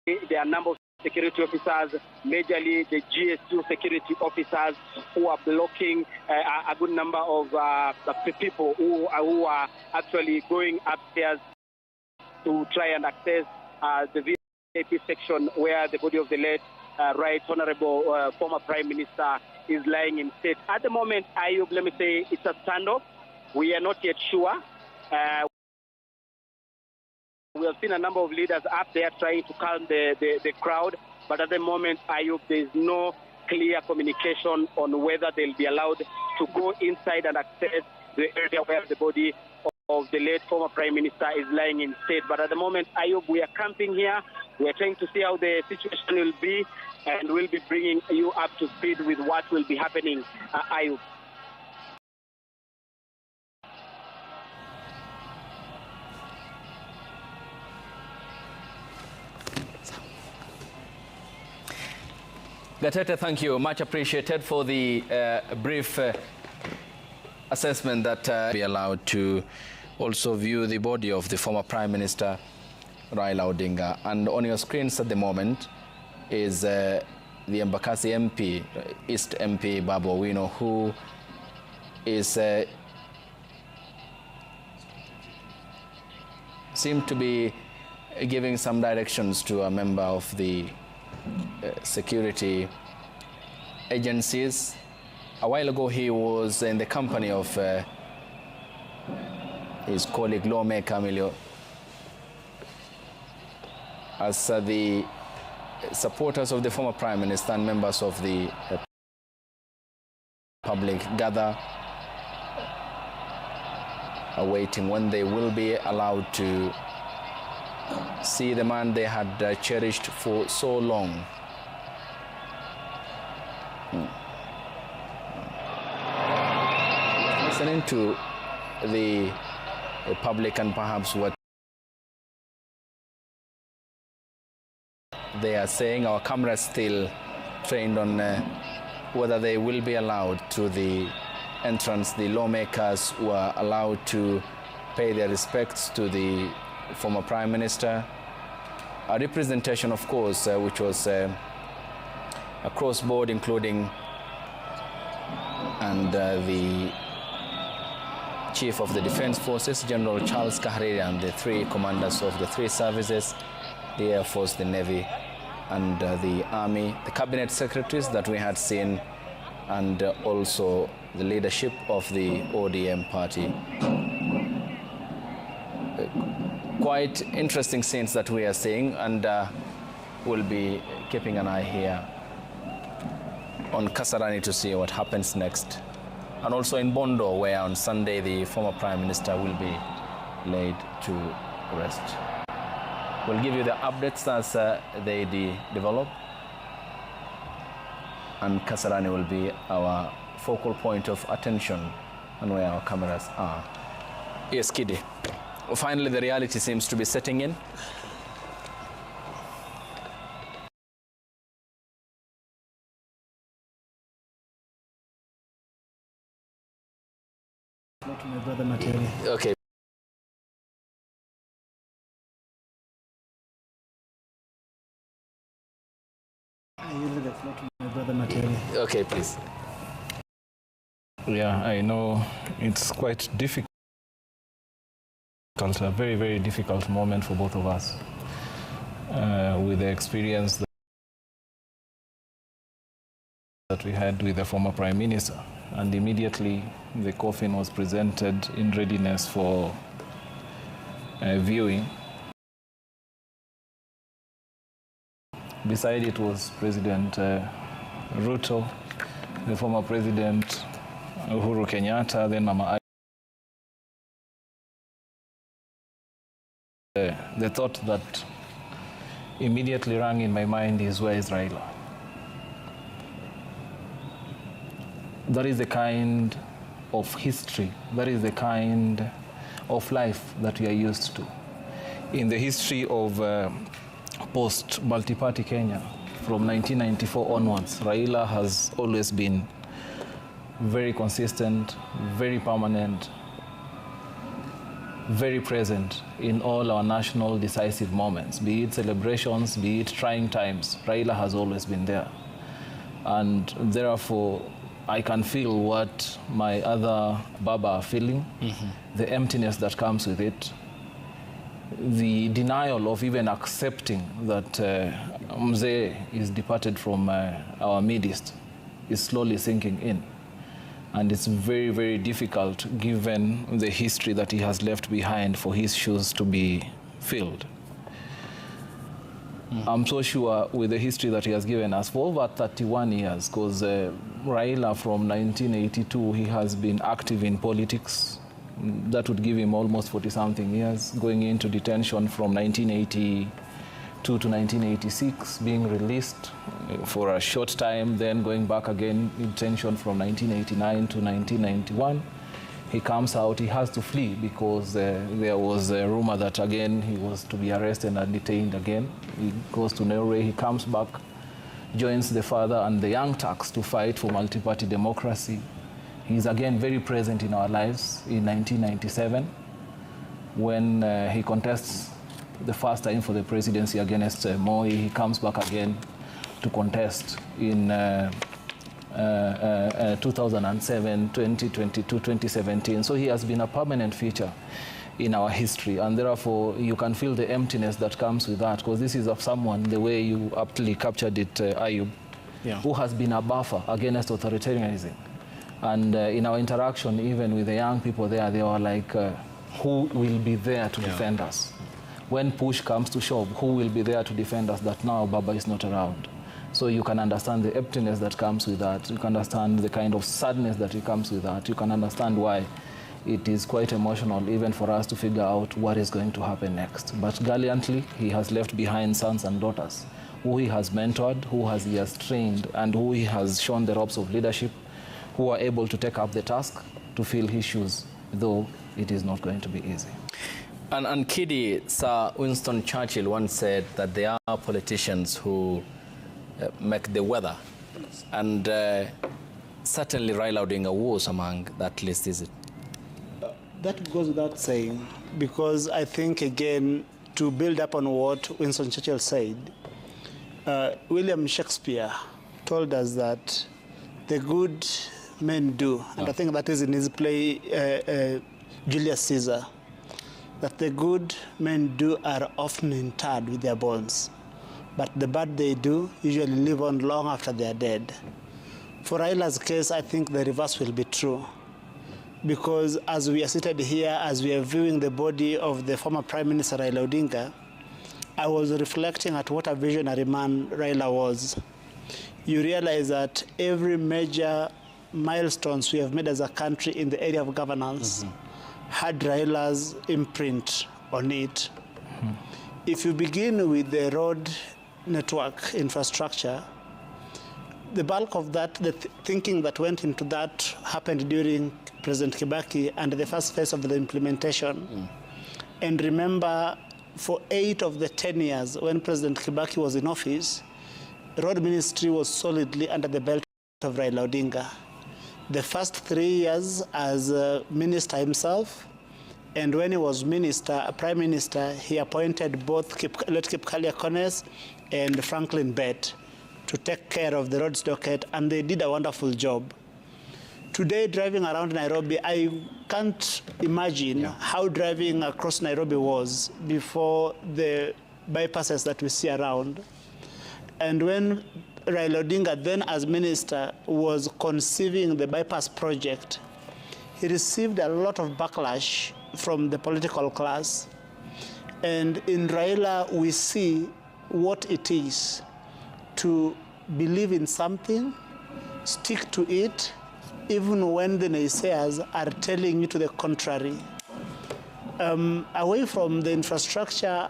there are a number of security officers, majorly the GSU security officers, who are blocking a good number of people who are actually going upstairs to try and access the VIP section where the body of the late Right Honorable former Prime Minister is lying in state. At the moment, Ayub, let me say it's a standoff. We are not yet sure. We have seen a number of leaders up there trying to calm the crowd, but at the moment, Ayub, there is no clear communication on whether they'll be allowed to go inside and access the area where the body of the late former Prime Minister is lying in state. But at the moment, Ayub, we are camping here. We are trying to see how the situation will be, and we'll be bringing you up to speed with what will be happening, Ayub. Gatete, thank you. Much appreciated for the brief assessment that be allowed to also view the body of the former Prime Minister Raila Odinga. And on your screens at the moment is the Embakasi MP, East MP Babu Owino, who is seemed to be giving some directions to a member of the security agencies. A while ago, he was in the company of his colleague lawmaker Emilio, as the supporters of the former Prime Minister and members of the public gather, awaiting when they will be allowed to see the man they had cherished for so long. Listening to the public and perhaps what they are saying, our cameras still trained on whether they will be allowed to the entrance. The lawmakers were allowed to pay their respects to the former Prime Minister. A representation, of course, which was across board, including and the Chief of the Defense Forces, General Charles Kahariri, and the three commanders of the three services, the Air Force, the Navy, and the Army, the cabinet secretaries that we had seen, and also the leadership of the ODM party. Quite interesting scenes that we are seeing, and we'll be keeping an eye here on Kasarani to see what happens next. And also in Bondo, where on Sunday the former Prime Minister will be laid to rest. We'll give you the updates as they develop, and Kasarani will be our focal point of attention and where our cameras are. Yes, Kidi. Finally, the reality seems to be setting in. My brother Materi. Okay. I usually float to my brother Materi. Okay, please. Yeah, I know it's quite difficult. A very, very difficult moment for both of us with the experience that we had with the former Prime Minister. And immediately the coffin was presented in readiness for viewing. Beside it was President Ruto, the former President Uhuru Kenyatta, then Mama the thought that immediately rang in my mind is, where is Raila? That is the kind of history, that is the kind of life that we are used to. In the history of post-multi-party Kenya, from 1994 onwards, Raila has always been very consistent, very permanent, very present in all our national decisive moments, be it celebrations, be it trying times. Raila has always been there. And therefore, I can feel what my other Baba are feeling, the emptiness that comes with it, the denial of even accepting that Mzee is departed from our midst is slowly sinking in. And it's very, very difficult given the history that he has left behind for his shoes to be filled. I'm so sure with the history that he has given us for over 31 years, because Raila from 1982, he has been active in politics. That would give him almost 40-something years, going into detention from 1982 to 1986, being released for a short time, then going back again in detention from 1989 to 1991. He comes out, he has to flee because there was a rumor that again he was to be arrested and detained again. He goes to Norway, he comes back, joins the father and the Young Turks to fight for multi-party democracy. He's again very present in our lives in 1997 when he contests the first time for the presidency against Moi. He comes back again to contest in 2007, 2022, 2017. So he has been a permanent feature in our history, and therefore you can feel the emptiness that comes with that, because this is of someone, the way you aptly captured it, Ayub, who has been a buffer against authoritarianism. And in our interaction, even with the young people there, they were like, who will be there to defend us? When push comes to shove, who will be there to defend us that now Baba is not around? So you can understand the emptiness that comes with that. You can understand the kind of sadness that it comes with that. You can understand why it is quite emotional even for us to figure out what is going to happen next. But gallantly, he has left behind sons and daughters who he has mentored, who he has trained, and who he has shown the ropes of leadership, who are able to take up the task to fill his shoes, though it is not going to be easy. And Kidi, Sir Winston Churchill once said that there are politicians who make the weather. And certainly Raila Odinga was among that list, is it? That goes without saying, because I think, again, to build up on what Winston Churchill said, William Shakespeare told us that the good men do, and I think that is in his play, Julius Caesar, that the good men do are often interred with their bones, but the bad they do usually live on long after they are dead. For Raila's case, I think the reverse will be true, because as we are seated here, as we are viewing the body of the former Prime Minister Raila Odinga, I was reflecting at what a visionary man Raila was. You realize that every major milestones we have made as a country in the area of governance had Raila's imprint on it. If you begin with the road network infrastructure, the bulk of that, the thinking that went into that happened during President Kibaki and the first phase of the implementation. And remember, for 8 of the 10 years when President Kibaki was in office, the road ministry was solidly under the belt of Raila Odinga. The first 3 years as minister himself, and when he was minister, prime minister, he appointed both Kipkalia Kones and Franklin Bett to take care of the roads docket, and they did a wonderful job. Today, driving around Nairobi, I can't imagine how driving across Nairobi was before the bypasses that we see around. And when Raila Odinga, then as minister, was conceiving the bypass project, he received a lot of backlash from the political class. And in Raila, we see what it is to believe in something, stick to it, even when the naysayers are telling you to the contrary. Away from the infrastructure,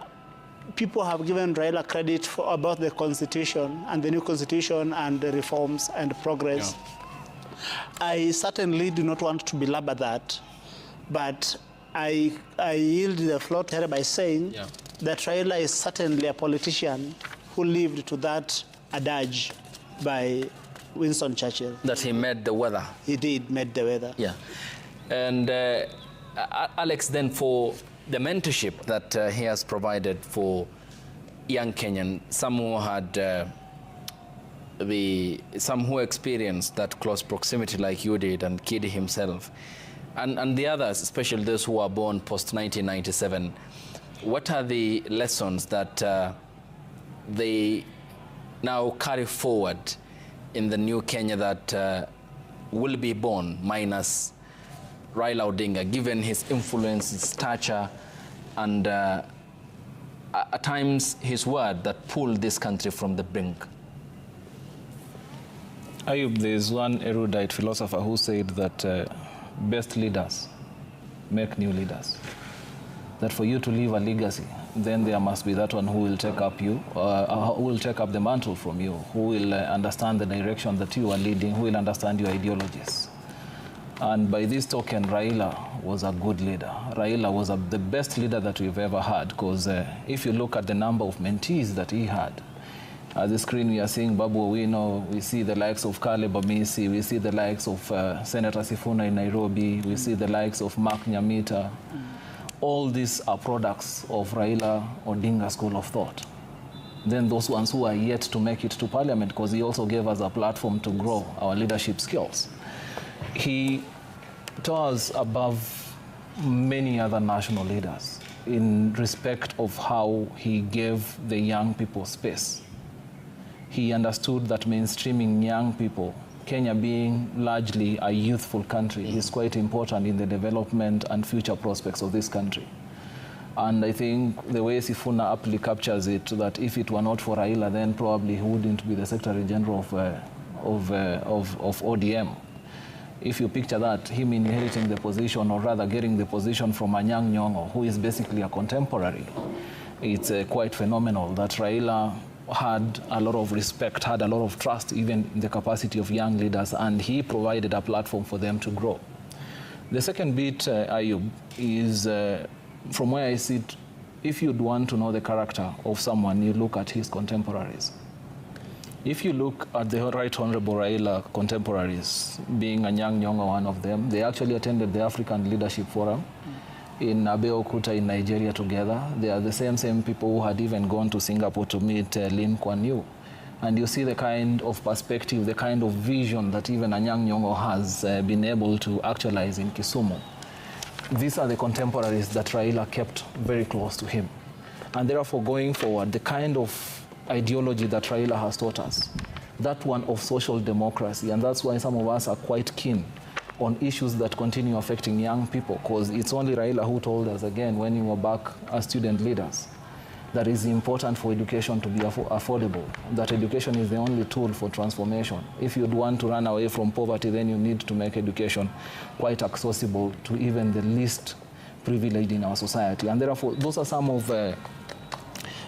people have given Raila credit for about the constitution and the new constitution and the reforms and progress. I certainly do not want to belabor that, but I yield the floor to her by saying that Raila is certainly a politician who lived to that adage by Winston Churchill. That he made the weather. He did, made the weather. Yeah. And Alex, then for the mentorship that he has provided for young Kenyan, some who had some who experienced that close proximity like you did, and Kidi himself, and the others, especially those who were born post-1997, what are the lessons that they now carry forward in the new Kenya that will be born, minus Raila Odinga, given his influence, his stature, and at times his word that pulled this country from the brink? Ayub, there's one erudite philosopher who said that best leaders make new leaders. That for you to leave a legacy, then there must be that one who will take up who will take up the mantle from you, who will understand the direction that you are leading, who will understand your ideologies. And by this token, Raila was a good leader. Raila was the best leader that we've ever had, because if you look at the number of mentees that he had, at the screen we are seeing Babu Owino, we see the likes of Caleb Amisi, we see the likes of Senator Sifuna in Nairobi, we see the likes of Mark Nyamita. All these are products of Raila Odinga school of thought. Then those ones who are yet to make it to parliament, because he also gave us a platform to grow our leadership skills. He towers above many other national leaders in respect of how he gave the young people space. He understood that mainstreaming young people, Kenya being largely a youthful country, is quite important in the development and future prospects of this country. And I think the way Sifuna aptly captures it, that if it were not for Raila, then probably he wouldn't be the Secretary General of ODM. If you picture that, him inheriting the position, or rather getting the position from Anyang' Nyong'o, who is basically a contemporary, it's quite phenomenal that Raila had a lot of respect, had a lot of trust, even in the capacity of young leaders, and he provided a platform for them to grow. The second bit, Ayub, is from where I sit, if you'd want to know the character of someone, you look at his contemporaries. If you look at the Right Honorable Raila contemporaries, being Anyang' Nyong'o one of them, they actually attended the African Leadership Forum in Abeokuta in Nigeria together. They are the same people who had even gone to Singapore to meet Lim Kuan Yew. And you see the kind of perspective, the kind of vision that even Anyang' Nyong'o has been able to actualize in Kisumu. These are the contemporaries that Raila kept very close to him. And therefore, going forward, the kind of ideology that Raila has taught us, that one of social democracy, and that's why some of us are quite keen on issues that continue affecting young people, because it's only Raila who told us, again, when we were back as student leaders, that it's important for education to be affordable, that education is the only tool for transformation. If you'd want to run away from poverty, then you need to make education quite accessible to even the least privileged in our society. And therefore, those are some of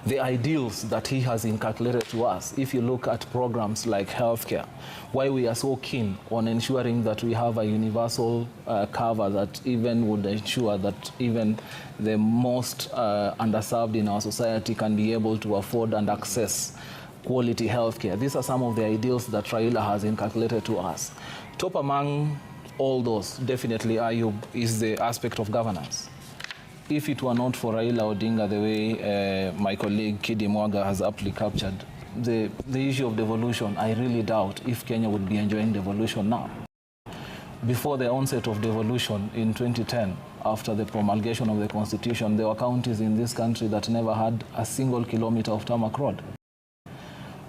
the ideals that he has inculcated to us. If you look at programs like healthcare, why we are so keen on ensuring that we have a universal cover that even would ensure that even the most underserved in our society can be able to afford and access quality healthcare. These are some of the ideals that Raila has inculcated to us. Top among all those, definitely, Ayub, is the aspect of governance. If it were not for Raila Odinga, the way my colleague Kidi Mwaga has aptly captured, the issue of devolution, I really doubt if Kenya would be enjoying devolution now. Before the onset of devolution in 2010, after the promulgation of the Constitution, there were counties in this country that never had a single kilometer of tarmac road.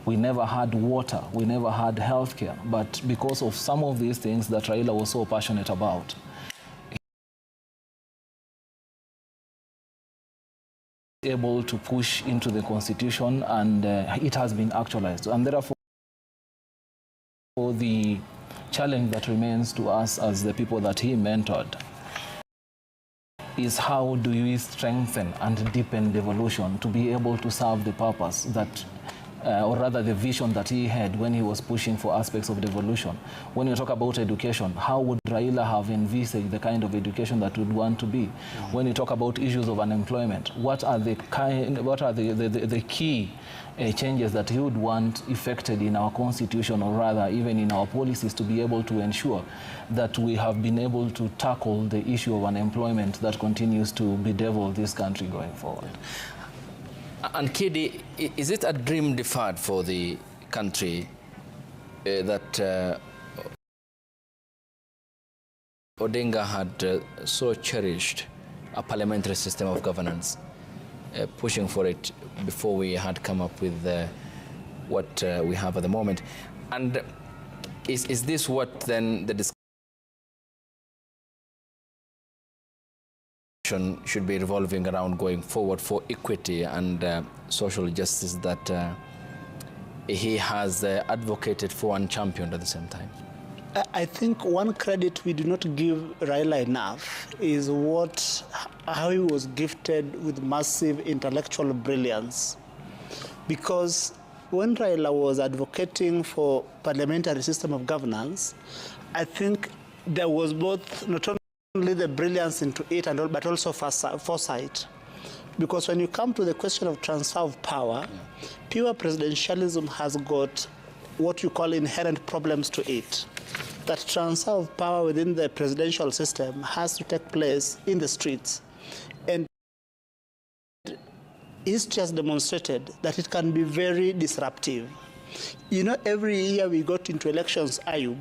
We never had water, we never had healthcare, but because of some of these things that Raila was so passionate about, able to push into the Constitution, and it has been actualized. And therefore, the challenge that remains to us as the people that he mentored is how do we strengthen and deepen devolution to be able to serve the purpose that or rather the vision that he had when he was pushing for aspects of devolution. When you talk about education, how would Raila have envisaged the kind of education that would want to be? When you talk about issues of unemployment, what are the key changes that he would want effected in our constitution, or rather even in our policies, to be able to ensure that we have been able to tackle the issue of unemployment that continues to bedevil this country going forward. And Kidi, is it a dream deferred for the country that Odinga had so cherished a parliamentary system of governance, pushing for it before we had come up with what we have at the moment? And is this what then the discussion should be revolving around going forward for equity and social justice that he has advocated for and championed at the same time? I think one credit we do not give Raila enough is how he was gifted with massive intellectual brilliance. Because when Raila was advocating for parliamentary system of governance, I think there was both not only the brilliance into it and all, but also foresight. Because when you come to the question of transfer of power, pure presidentialism has got what you call inherent problems to it. That transfer of power within the presidential system has to take place in the streets. And history has demonstrated that it can be very disruptive. You know, every year we got into elections, Ayub,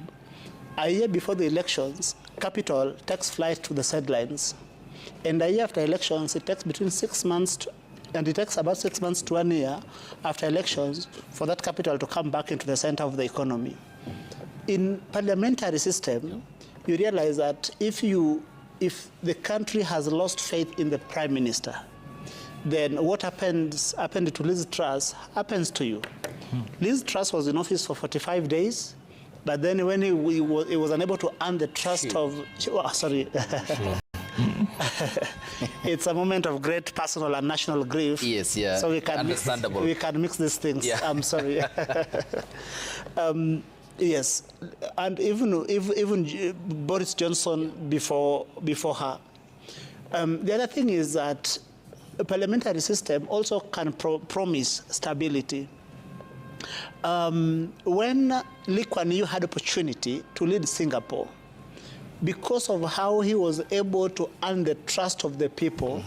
a year before the elections, capital takes flight to the sidelines. And a year after elections, it takes between 6 months and it takes about 6 months to 1 year after elections for that capital to come back into the center of the economy. In parliamentary system, you realize that if the country has lost faith in the prime minister, then what happened to Liz Truss happens to you. Liz Truss was in office for 45 days, but then when he was unable to earn the trust of... Oh, sorry. It's a moment of great personal and national grief. Yes, yeah. So we can mix these things. Yeah. I'm sorry. Yes, and even Boris Johnson before her. The other thing is that a parliamentary system also can promise stability. When Lee Kuan Yew had opportunity to lead Singapore, because of how he was able to earn the trust of the people,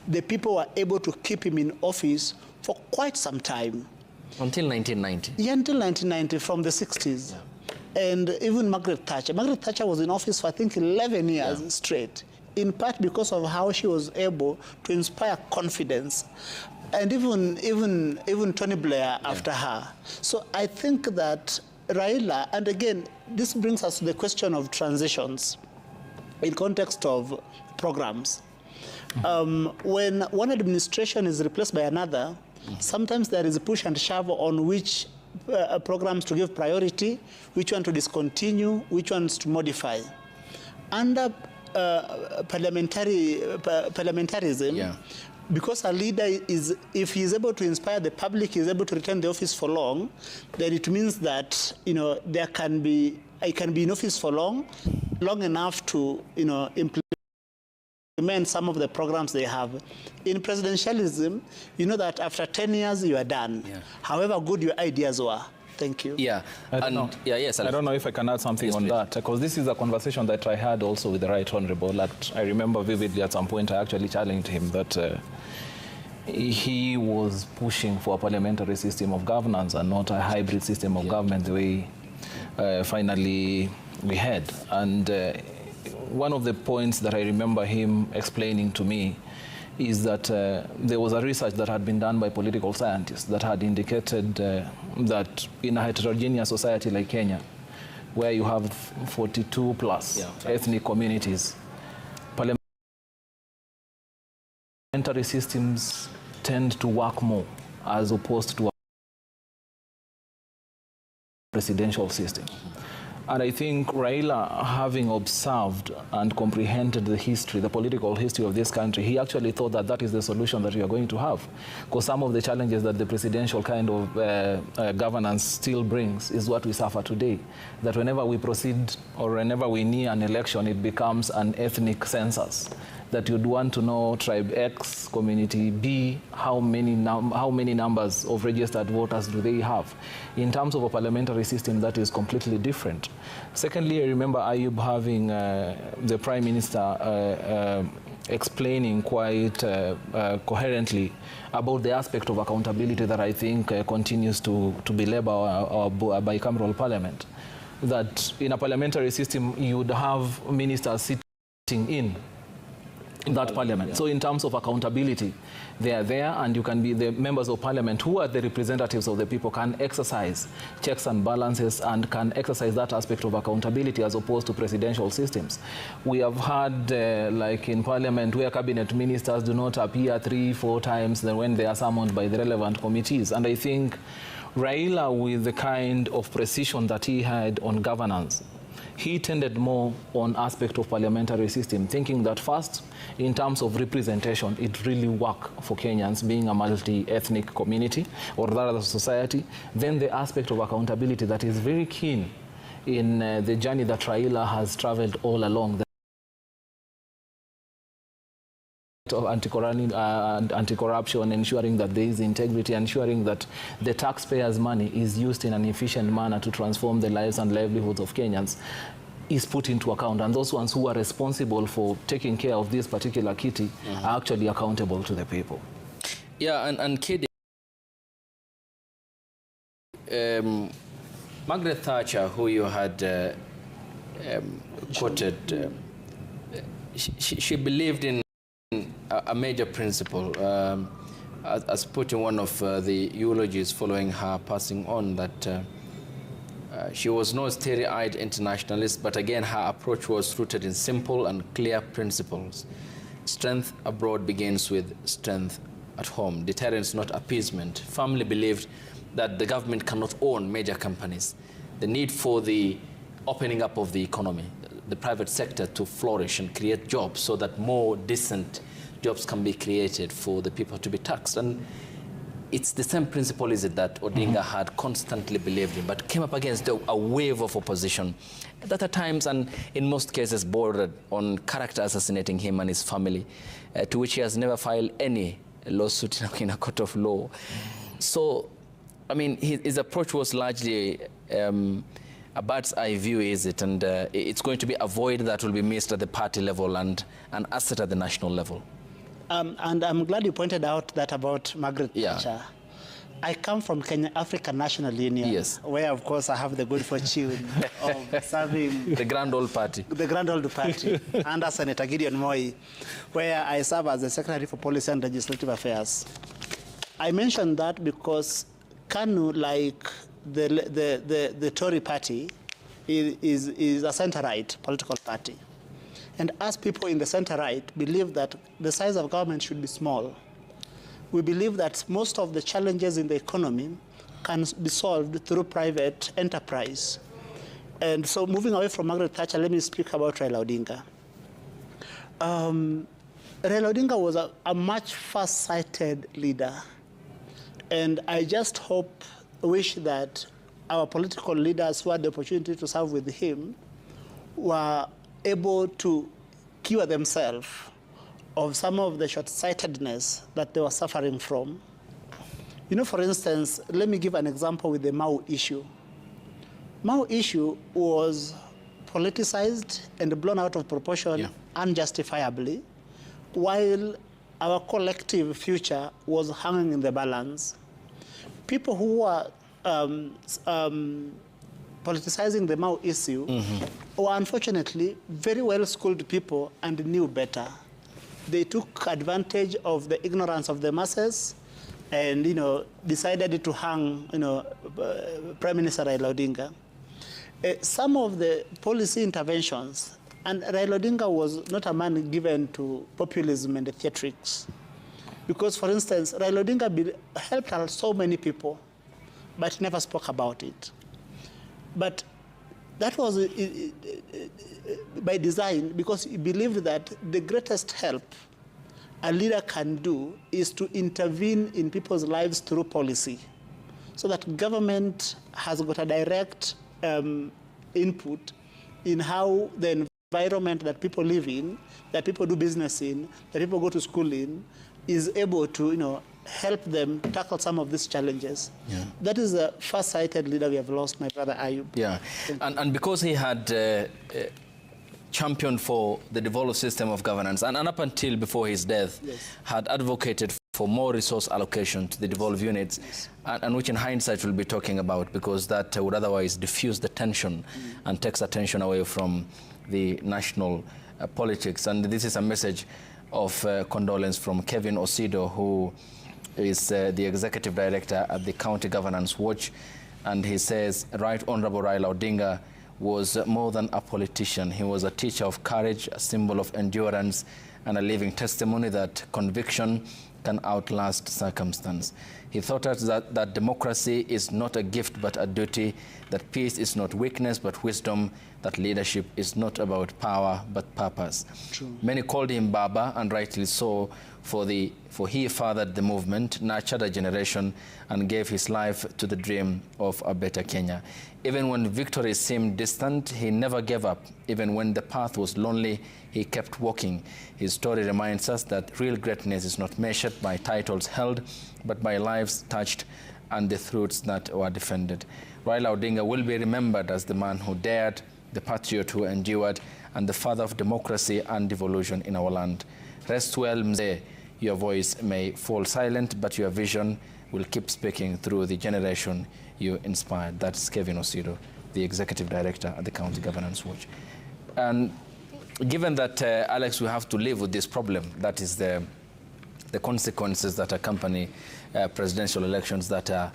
the people were able to keep him in office for quite some time. Until 1990? Yeah, until 1990, from the 60s. Yeah. And even Margaret Thatcher. Margaret Thatcher was in office for, I think, 11 years straight, in part because of how she was able to inspire confidence. And even Tony Blair after her. So I think that Raila, and again, this brings us to the question of transitions in context of programs. When one administration is replaced by another, sometimes there is a push and shove on which programs to give priority, which one to discontinue, which ones to modify. Under parliamentarism, because a leader is, if he is able to inspire the public, he is able to retain the office for long, then it means that, you know, he can be in office for long enough to, you know, implement some of the programs they have. In presidentialism, you know that after 10 years, you are done. Yeah. However good your ideas were. Thank you. Yeah. I don't know. Yeah, yes. I don't know if I can add something on that, because this is a conversation that I had also with the Right Honorable. That I remember vividly at some point I actually challenged him that he was pushing for a parliamentary system of governance and not a hybrid system of government the way finally we had. And one of the points that I remember him explaining to me is that there was a research that had been done by political scientists that had indicated that in a heterogeneous society like Kenya, where you have 42 plus ethnic communities, parliamentary systems tend to work more as opposed to a presidential system. And I think Raila, having observed and comprehended the history, the political history of this country, he actually thought that that is the solution that we are going to have. Because some of the challenges that the presidential kind of governance still brings is what we suffer today. That whenever we proceed or whenever we near an election, it becomes an ethnic census. That you'd want to know tribe X, community B, how many numbers of registered voters do they have. In terms of a parliamentary system, that is completely different. Secondly, I remember Ayub having the Prime Minister explaining quite coherently about the aspect of accountability that I think continues to belabor our bicameral parliament. That in a parliamentary system, you would have ministers sitting in that parliament. Yeah. So in terms of accountability, they are there, and you can be the members of parliament who are the representatives of the people can exercise checks and balances and can exercise that aspect of accountability as opposed to presidential systems. We have had, like in parliament, where cabinet ministers do not appear 3-4 times when they are summoned by the relevant committees. And I think Raila, with the kind of precision that he had on governance, he tended more on aspect of parliamentary system, thinking that first, in terms of representation, it really worked for Kenyans being a multi-ethnic community or rather society. Then the aspect of accountability that is very keen in the journey that Raila has traveled all along. Of anti-corruption, ensuring that there is integrity, ensuring that the taxpayers' money is used in an efficient manner to transform the lives and livelihoods of Kenyans, is put into account. And those ones who are responsible for taking care of this particular kitty are actually accountable to the people. Yeah, and Kidi, Margaret Thatcher, who you had quoted, she believed in a major principle, as put in one of the eulogies following her passing on, that she was no starry-eyed internationalist, but again her approach was rooted in simple and clear principles. Strength abroad begins with strength at home. Deterrence, not appeasement. Firmly believed that the government cannot own major companies. The need for the opening up of the economy, the private sector to flourish and create jobs so that more decent jobs can be created for the people to be taxed. And it's the same principle, is it, that Odinga had constantly believed in, but came up against a wave of opposition that at times, and in most cases, bordered on character assassinating him and his family, to which he has never filed any lawsuit in a court of law. So, I mean, his approach was largely a bird's eye view, is it? And it's going to be a void that will be missed at the party level and an asset at the national level. And I'm glad you pointed out that about Margaret Thatcher. I come from Kenya African National Union, yes, where, of course, I have the good fortune of serving the Grand Old Party. The Grand Old Party under Senator Gideon Moi, where I serve as the Secretary for Policy and Legislative Affairs. I mentioned that because KANU, like the Tory party, is a center-right political party. And as people in the center-right believe that the size of government should be small, we believe that most of the challenges in the economy can be solved through private enterprise. And so moving away from Margaret Thatcher, let me speak about Raila Odinga. Raila Odinga was a much far-sighted leader. And I just wish that our political leaders who had the opportunity to serve with him were able to cure themselves of some of the short-sightedness that they were suffering from. You know, for instance, let me give an example with the Mau issue. Mau issue was politicized and blown out of proportion unjustifiably, while our collective future was hanging in the balance. People who were politicizing the Mau issue were unfortunately very well-schooled people and knew better. They took advantage of the ignorance of the masses and, decided to hang, Prime Minister Raila Odinga. Some of the policy interventions, and Raila Odinga was not a man given to populism and theatrics. Because, for instance, Raila Odinga helped so many people, but never spoke about it. But That was by design, because he believed that the greatest help a leader can do is to intervene in people's lives through policy, so that government has got a direct input in how the environment that people live in, that people do business in, that people go to school in, is able to, help them tackle some of these challenges. Yeah. That is the first-sighted leader we have lost, my brother Ayub. Yeah, and because he had championed for the devolved system of governance, and up until before his death, yes, had advocated for more resource allocation to the devolved units, yes, and which in hindsight we'll be talking about, because that would otherwise diffuse the tension and takes attention away from the national politics. And this is a message of condolence from Kevin Osido, who is the executive director at the County Governance Watch, and he says, Right Honorable Raila Odinga was more than a politician. He was a teacher of courage, a symbol of endurance, and a living testimony that conviction can outlast circumstance. He taught us that democracy is not a gift but a duty, that peace is not weakness but wisdom, that leadership is not about power but purpose. True. Many called him Baba, and rightly so, for he fathered the movement, nurtured a generation, and gave his life to the dream of a better Kenya. Even when victory seemed distant, he never gave up. Even when the path was lonely, he kept walking. His story reminds us that real greatness is not measured by titles held, but by lives touched and the truths that were defended. Raila Odinga will be remembered as the man who dared, the patriot who endured, and the father of democracy and devolution in our land. Rest well, Mzee. Your voice may fall silent, but your vision will keep speaking through the generation you inspired. That's Kevin Osido, the executive director at the County Governance Watch. And given that, Alex, we have to live with this problem, that is the consequences that accompany presidential elections that are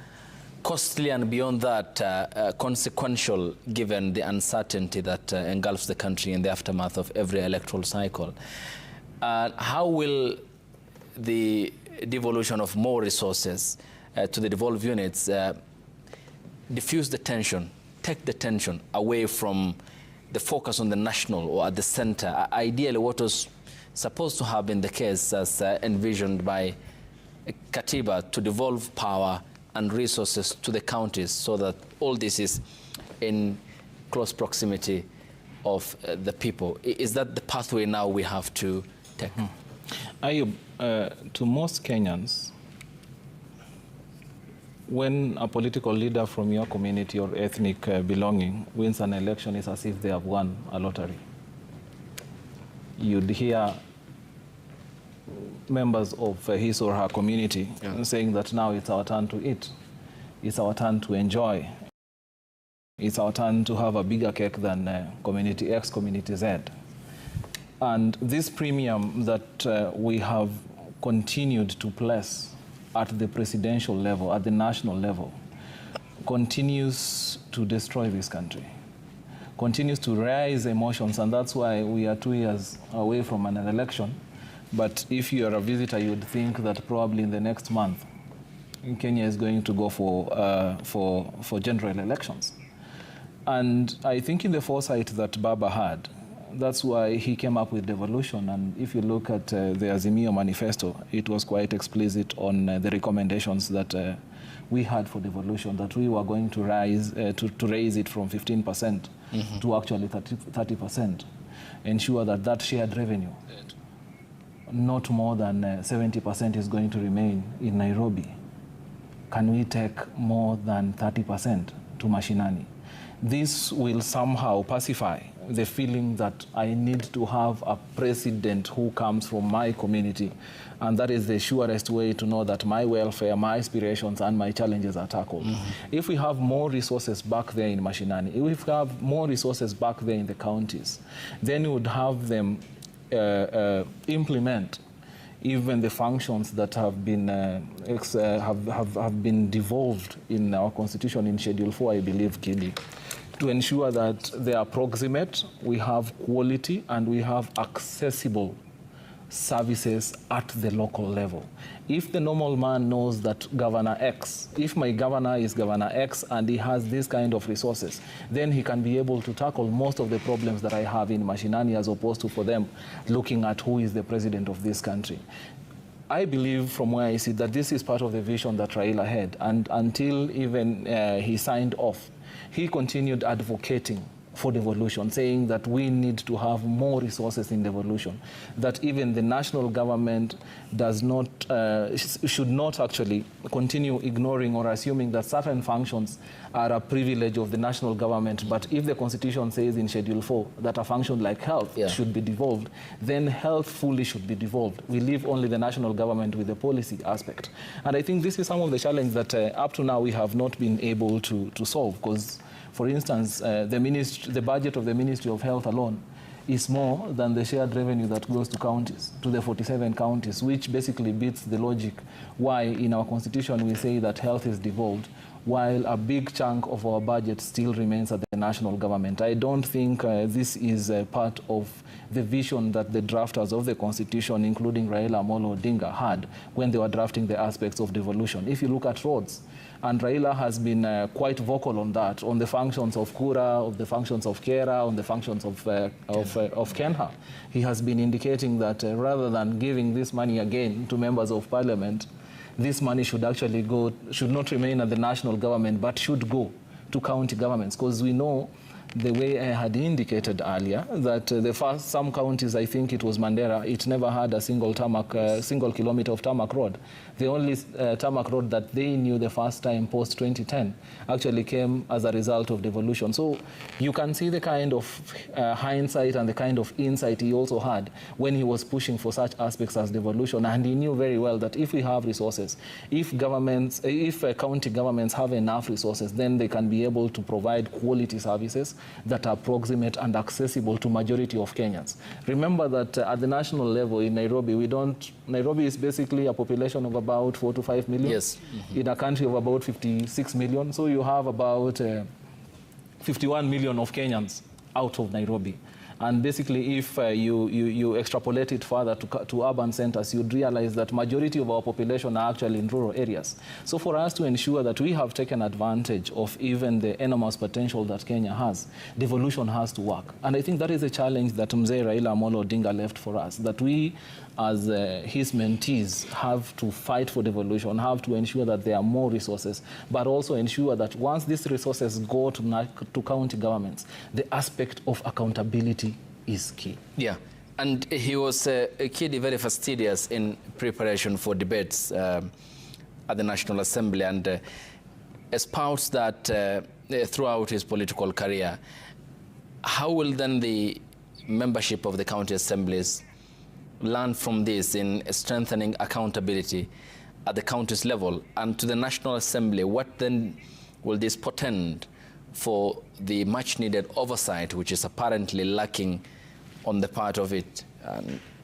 costly, and beyond that, consequential, given the uncertainty that engulfs the country in the aftermath of every electoral cycle. How will the devolution of more resources to the devolved units diffuse the tension, take the tension away from the focus on the national or at the center? Ideally, what was supposed to have been the case as envisioned by Katiba, to devolve power and resources to the counties, so that all this is in close proximity of the people. Is that the pathway now we have to take? Ayub, to most Kenyans, when a political leader from your community or ethnic belonging wins an election, it's as if they have won a lottery. You'd hear members of his or her community saying that now it's our turn to eat, it's our turn to enjoy, it's our turn to have a bigger cake than community X, community Z. And this premium that we have continued to place at the presidential level, at the national level, continues to destroy this country, continues to raise emotions, and that's why we are 2 years away from an election. But if you are a visitor, you would think that probably in the next month, Kenya is going to go for general elections. And I think in the foresight that Baba had, that's why he came up with devolution. And if you look at the Azimio manifesto, it was quite explicit on the recommendations that we had for devolution, that we were going to raise it from 15% to actually 30%, ensure that that shared revenue, not more than 70% is going to remain in Nairobi. Can we take more than 30% to mashinani? This will somehow pacify the feeling that I need to have a president who comes from my community, and that is the surest way to know that my welfare, my aspirations, and my challenges are tackled. If we have more resources back there in mashinani, if we have more resources back there in the counties, then we would have them implement even the functions that have been been devolved in our constitution in Schedule 4, I believe, Kidi, to ensure that they are proximate, we have quality, and we have accessible services at the local level. If the normal man knows that Governor X, if my governor is Governor X and he has this kind of resources, then he can be able to tackle most of the problems that I have in Mashinani, as opposed to for them looking at who is the president of this country. I believe, from where I sit, that this is part of the vision that Raila had, and until even he signed off, he continued advocating for devolution, saying that we need to have more resources in devolution, that even the national government does not, should not actually continue ignoring or assuming that certain functions are a privilege of the national government. But if the Constitution says in Schedule 4 that a function like health should be devolved, then health fully should be devolved. We leave only the national government with the policy aspect. And I think this is some of the challenges that up to now we have not been able to solve, because for instance, the budget of the Ministry of Health alone is more than the shared revenue that goes to counties, to the 47 counties, which basically beats the logic why in our Constitution we say that health is devolved, while a big chunk of our budget still remains at the national government. I don't think this is part of the vision that the drafters of the Constitution, including Raila Amolo Odinga, had when they were drafting the aspects of devolution. If you look at roads, and Raila has been quite vocal on that, on the functions of Kura, of the functions of Kera, on the functions of Kenha. He has been indicating that rather than giving this money again to members of parliament, this money should actually go, should not remain at the national government, but should go to county governments, because we know, the way I had indicated earlier, that some counties, I think it was Mandera, it never had a single kilometer of tarmac road. The only tarmac road that they knew the first time post-2010 actually came as a result of devolution. So you can see the kind of hindsight and the kind of insight he also had when he was pushing for such aspects as devolution. And he knew very well that if we have resources, if county governments have enough resources, then they can be able to provide quality services that are proximate and accessible to majority of Kenyans. Remember that at the national level in Nairobi, Nairobi is basically a population of about 4 to 5 million. Yes. In a country of about 56 million. So you have about 51 million of Kenyans out of Nairobi. And basically, if you extrapolate it further to urban centers, you'd realize that majority of our population are actually in rural areas. So for us to ensure that we have taken advantage of even the enormous potential that Kenya has, devolution has to work. And I think that is a challenge that Mzee Raila Amolo Odinga left for us, that we, as his mentees, have to fight for devolution, have to ensure that there are more resources, but also ensure that once these resources go to county governments, the aspect of accountability is key. Yeah, and he was keenly very fastidious in preparation for debates at the National Assembly, and espoused that throughout his political career. How will then the membership of the county assemblies learn from this in strengthening accountability at the county's level and to the National Assembly? What then will this portend for the much-needed oversight, which is apparently lacking on the part of it?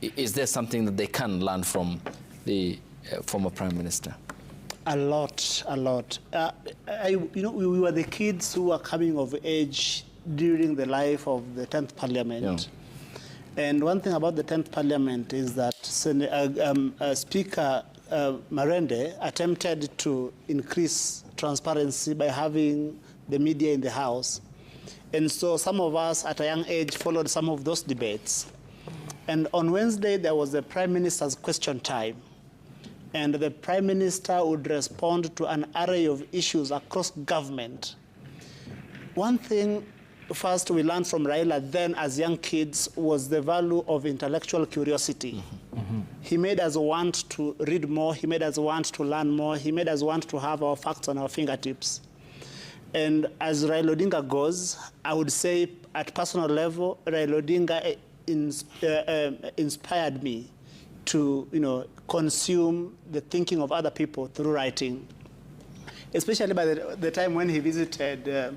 Is there something that they can learn from the former Prime Minister? A lot, a lot. We were the kids who were coming of age during the life of the 10th Parliament. Yeah. And one thing about the 10th Parliament is that Speaker Marende attempted to increase transparency by having the media in the House. And so some of us at a young age followed some of those debates. And on Wednesday, there was the Prime Minister's question time. And the Prime Minister would respond to an array of issues across government. One thing first we learned from Raila then as young kids was the value of intellectual curiosity. Mm-hmm. He made us want to read more. He made us want to learn more. He made us want to have our facts on our fingertips. And as Raila Odinga goes, I would say at personal level, Raila Odinga inspired me to, consume the thinking of other people through writing. Especially by the time when he visited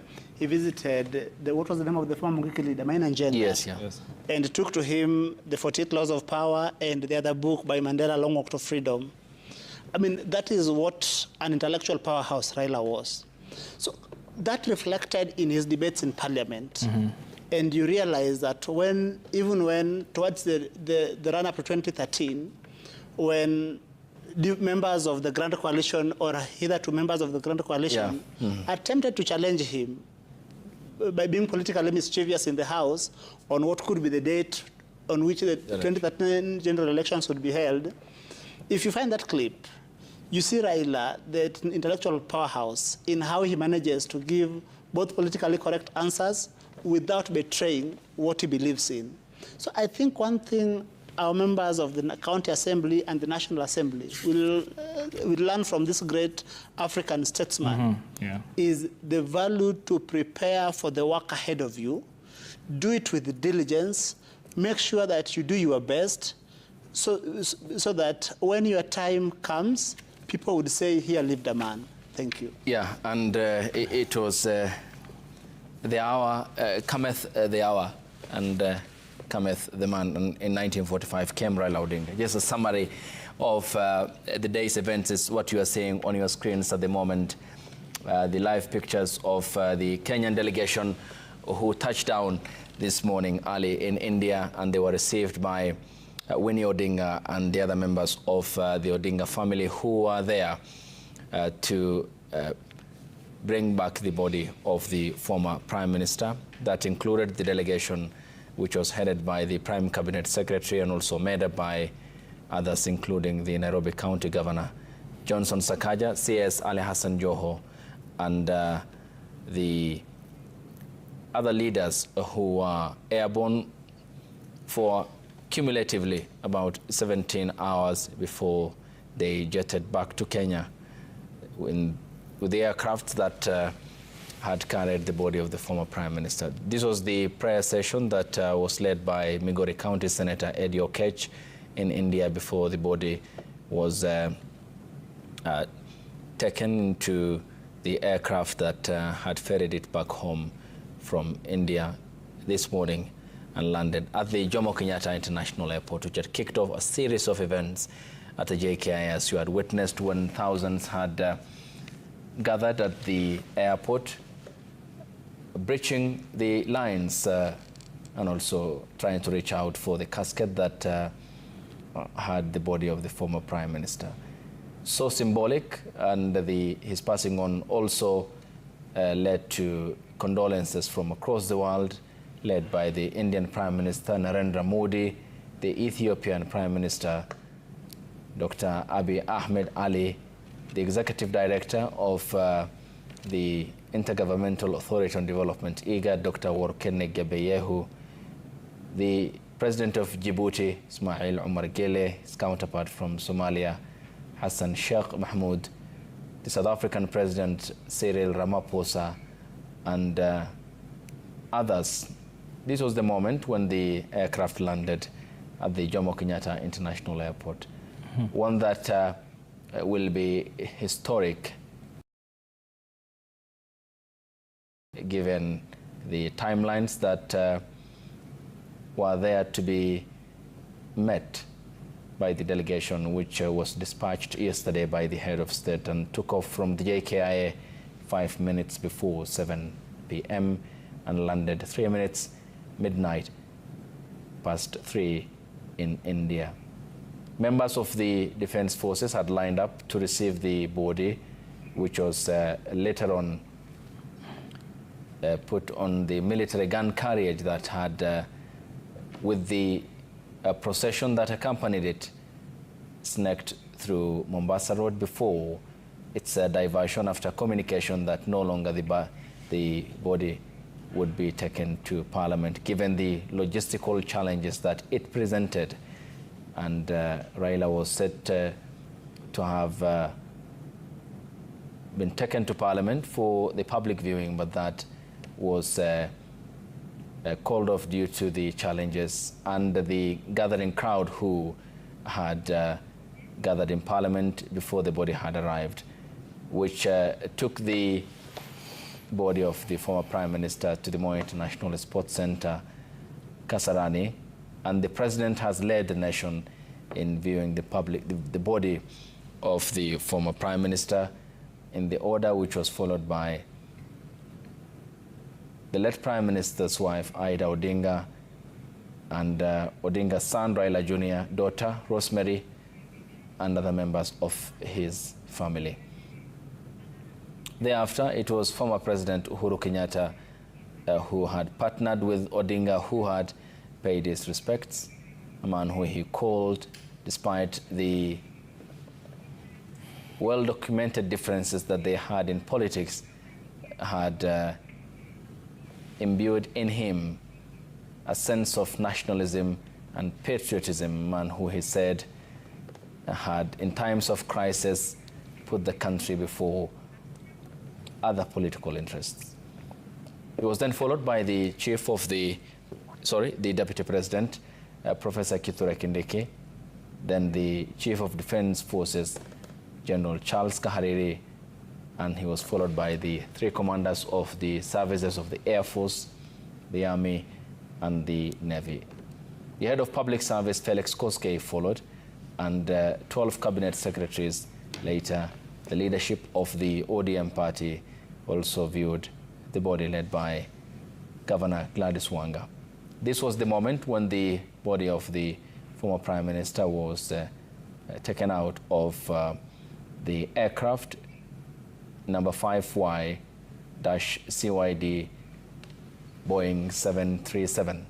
what was the name of the former Mungiki leader, Maina Njenga. Yes, yeah. Yes. And took to him the 48 Laws of Power and the other book by Mandela, Long Walk to Freedom. I mean, that is what an intellectual powerhouse Raila was. So that reflected in his debates in Parliament. Mm-hmm. And you realize that even when towards the run-up to 2013, when the members of the Grand Coalition or hitherto members of the Grand Coalition attempted to challenge him by being politically mischievous in the House on what could be the date on which the 2013 general elections would be held, if you find that clip, you see Raila, the intellectual powerhouse, in how he manages to give both politically correct answers without betraying what he believes in. So I think one thing our members of the County Assembly and the National Assembly will learn from this great African statesman is the value to prepare for the work ahead of you. Do it with diligence. Make sure that you do your best so that when your time comes, people would say, here lived a man. Thank you. Yeah, and it was the hour, cometh the hour, and cometh the man. In 1945 came Raila Odinga. Just a summary of the day's events is what you are seeing on your screens at the moment. The live pictures of the Kenyan delegation who touched down this morning early in India, and they were received by Winnie Odinga and the other members of the Odinga family who are there to bring back the body of the former Prime Minister. That included the delegation which was headed by the Prime Cabinet Secretary and also made up by others, including the Nairobi County Governor, Johnson Sakaja, CS Ali Hassan Joho, and the other leaders who are airborne for cumulatively about 17 hours before they jetted back to Kenya with the aircraft that had carried the body of the former Prime Minister. This was the prayer session that was led by Migori County Senator Eddie Okech in India before the body was taken into the aircraft that had ferried it back home from India this morning and landed at the Jomo Kenyatta International Airport, which had kicked off a series of events at the JKIS. You had witnessed when thousands had gathered at the airport, breaching the lines and also trying to reach out for the casket that had the body of the former Prime Minister. So symbolic, and his passing on also led to condolences from across the world, led by the Indian Prime Minister Narendra Modi, the Ethiopian Prime Minister Dr. Abiy Ahmed Ali, the Executive Director of the Intergovernmental Authority on Development, IGAD, Dr. Workene Gebeyehu, the President of Djibouti, Ismail Omar Gele, his counterpart from Somalia, Hassan Sheikh Mahmoud, the South African President Cyril Ramaphosa, and others. This was the moment when the aircraft landed at the Jomo Kenyatta International Airport, one that will be historic given the timelines that were there to be met by the delegation, which was dispatched yesterday by the head of state and took off from the JKIA 5 minutes before 7 p.m. and landed 3 minutes midnight past 3 in India. Members of the defense forces had lined up to receive the body, which was later on put on the military gun carriage that had, with the procession that accompanied it, snaked through Mombasa Road before its diversion after communication that no longer the body would be taken to Parliament, given the logistical challenges that it presented. And Raila was said to have been taken to Parliament for the public viewing, but that was called off due to the challenges and the gathering crowd who had gathered in Parliament before the body had arrived, which took the body of the former Prime Minister to the Moi International Sports Center, Kasarani, and the President has led the nation in viewing the body of the former Prime Minister in the order which was followed by the late Prime Minister's wife, Ida Odinga, and Odinga's son, Raila Jr., daughter, Rosemary, and other members of his family. Thereafter, it was former President Uhuru Kenyatta who had partnered with Odinga, who had paid his respects, a man who he called, despite the well-documented differences that they had in politics, had imbued in him a sense of nationalism and patriotism, a man who he said had, in times of crisis, put the country before other political interests. It was then followed by the chief of the Deputy President, Professor Kithure Kindiki, then the Chief of Defense Forces, General Charles Kahariri, and he was followed by the three commanders of the services of the Air Force, the Army, and the Navy. The head of public service, Felix Koskei, followed, and 12 cabinet secretaries. Later, the leadership of the ODM party also viewed the body led by Governor Gladys Wanga. This was the moment when the body of the former Prime Minister was taken out of the aircraft number 5Y-CYD Boeing 737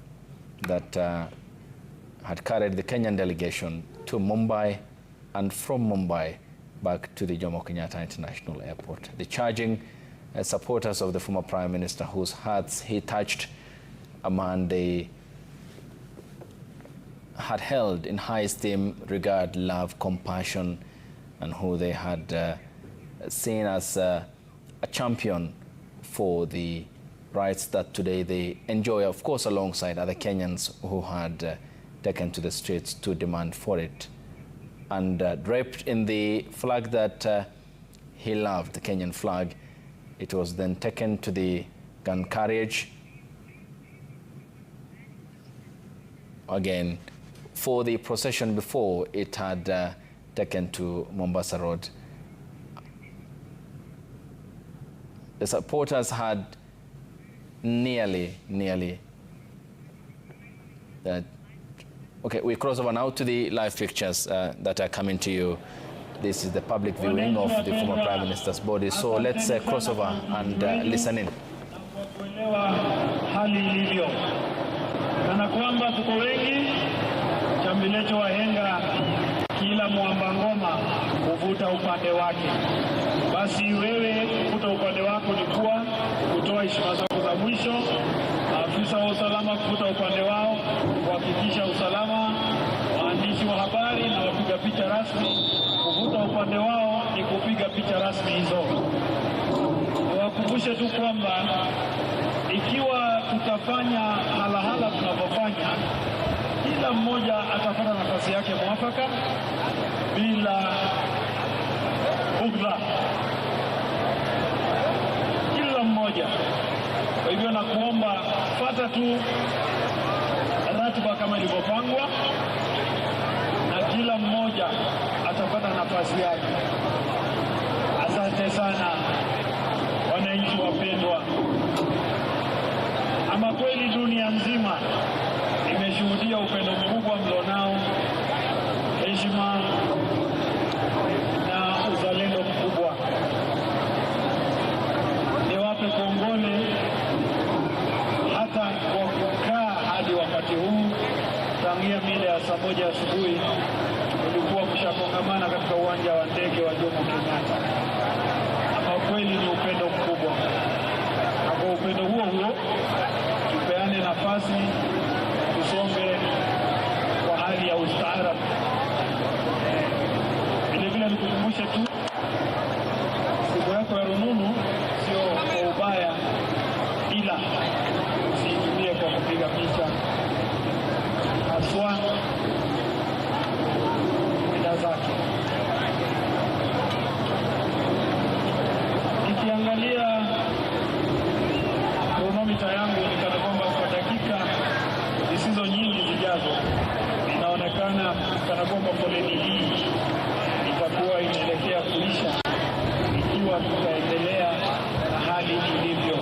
that had carried the Kenyan delegation to Mumbai and from Mumbai back to the Jomo Kenyatta International Airport. The charging supporters of the former Prime Minister, whose hearts he touched, a man they had held in high esteem, regard, love, compassion, and who they had seen as a champion for the rights that today they enjoy, of course, alongside other Kenyans who had taken to the streets to demand for it. And draped in the flag that he loved, the Kenyan flag, it was then taken to the gun carriage. Again, for the procession before, it had taken to Mombasa Road. The supporters had nearly okay, we cross over now to the live pictures that are coming to you. This is the public viewing of the former Prime Minister's body. So let's cross over and listen in. Hali ilivyo kana kwamba tuko wengi, chambilecho wahenga, kila mwamba ngoma kuvuta upande wake. Basi wewe kuvuta upande wako ni kuwa kutoa heshima zako za mwisho, afisa wa usalama kuvuta upande wao kuhakikisha usalama, waandishi wa habari na wapiga picha rasmi kuvuta upande wao ni kupiga picha rasmi hizo. Wakumbushe tu kwamba ikiwa tutafanya halahala tunavyofanya, kila mmoja atapata nafasi yake mwafaka bila bugdha, kila mmoja. Kwa hivyo nakuomba fuata tu ratiba kama ilivyopangwa, na kila mmoja atapata nafasi yake. Asante sana wananchi wapendwa. Ama kweli dunia nzima imeshuhudia upendo mkubwa mlionao, heshima na uzalendo mkubwa. Niwape kongole hata kwa kukaa hadi wakati huu. Tangia mida ya saa 1 asubuhi ulikuwa mshakongamana katika uwanja wa ndege wa Jomo Kenyatta. Ama kweli ni upendo mkubwa, na kwa upendo huo tupeane nafasi tusonge kwa hali ya ustaarabu. Vile nikukumbushe tu, simu yako ya rununu sio kwa ubaya, ila usiitumie kwa kupiga picha, haswa bila zake. Nikiangalia kronomita yangu nikana kwamba kwa dakika zisizo nyingi zijazo inaonekana kana kwamba foleni hii itakuwa inaelekea kuisha ikiwa tutaendelea na hali ilivyo.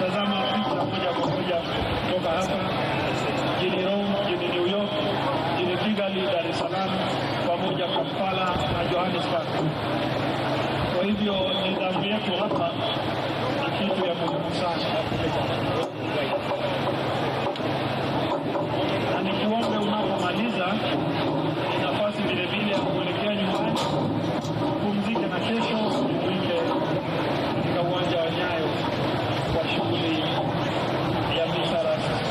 tazama picha moja kwa moja kutoka hapa jijini Rome, jijini New York, jijini Kigali, Dar es Salaam, pamoja Kampala na Johannesburg. Kwa hivyo nidhamu yetu hapa ni kitu ya muhimu sana. Na nikiombe unapomaliza nafasi vile vile ya kuelekea nyumbani, kupumzika na kesho uende katika uwanja wa Nyayo kwa shughuli ya misa rasmi.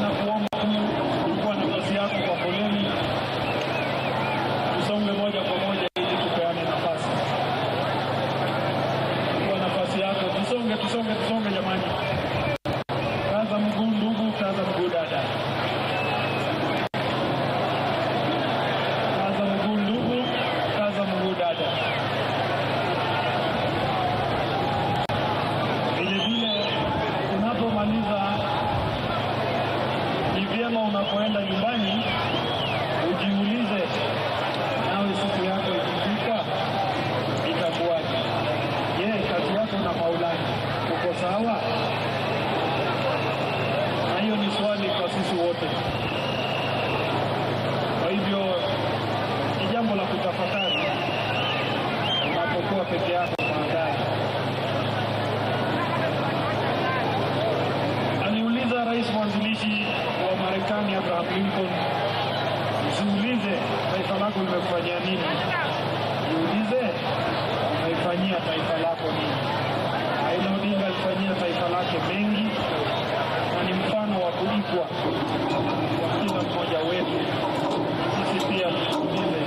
Na kuomba kuchukua nafasi yako kwa foleni, tusonge moja kwa moja ili tupeane nafasi. Kwa nafasi yako, tusonge jamani. Kaza mguu ndugu, kaza mguu dada. Kaza mguu ndugu, kaza mguu dada. Vile vile unapomaliza, ni vyema unapoenda nyumbani ujiulize, nawe siku yako ikifika itakuwaje? Je, kati yako na Maulana uko sawa? Na hiyo ni swali kwa sisi wote. Kwa hivyo ni jambo la kutafakari unapokuwa peke yako baadaye. Aliuliza rais mwanzilishi wa Marekani Abraham Lincoln, usiulize taifa lako limekufanyia nini, jiulize unaifanyia taifa lako nini. Raila Odinga alifanyia taifa lake mengi na ni mfano wa kuigwa kwa kila mmoja wetu. Sisi pia tujiulize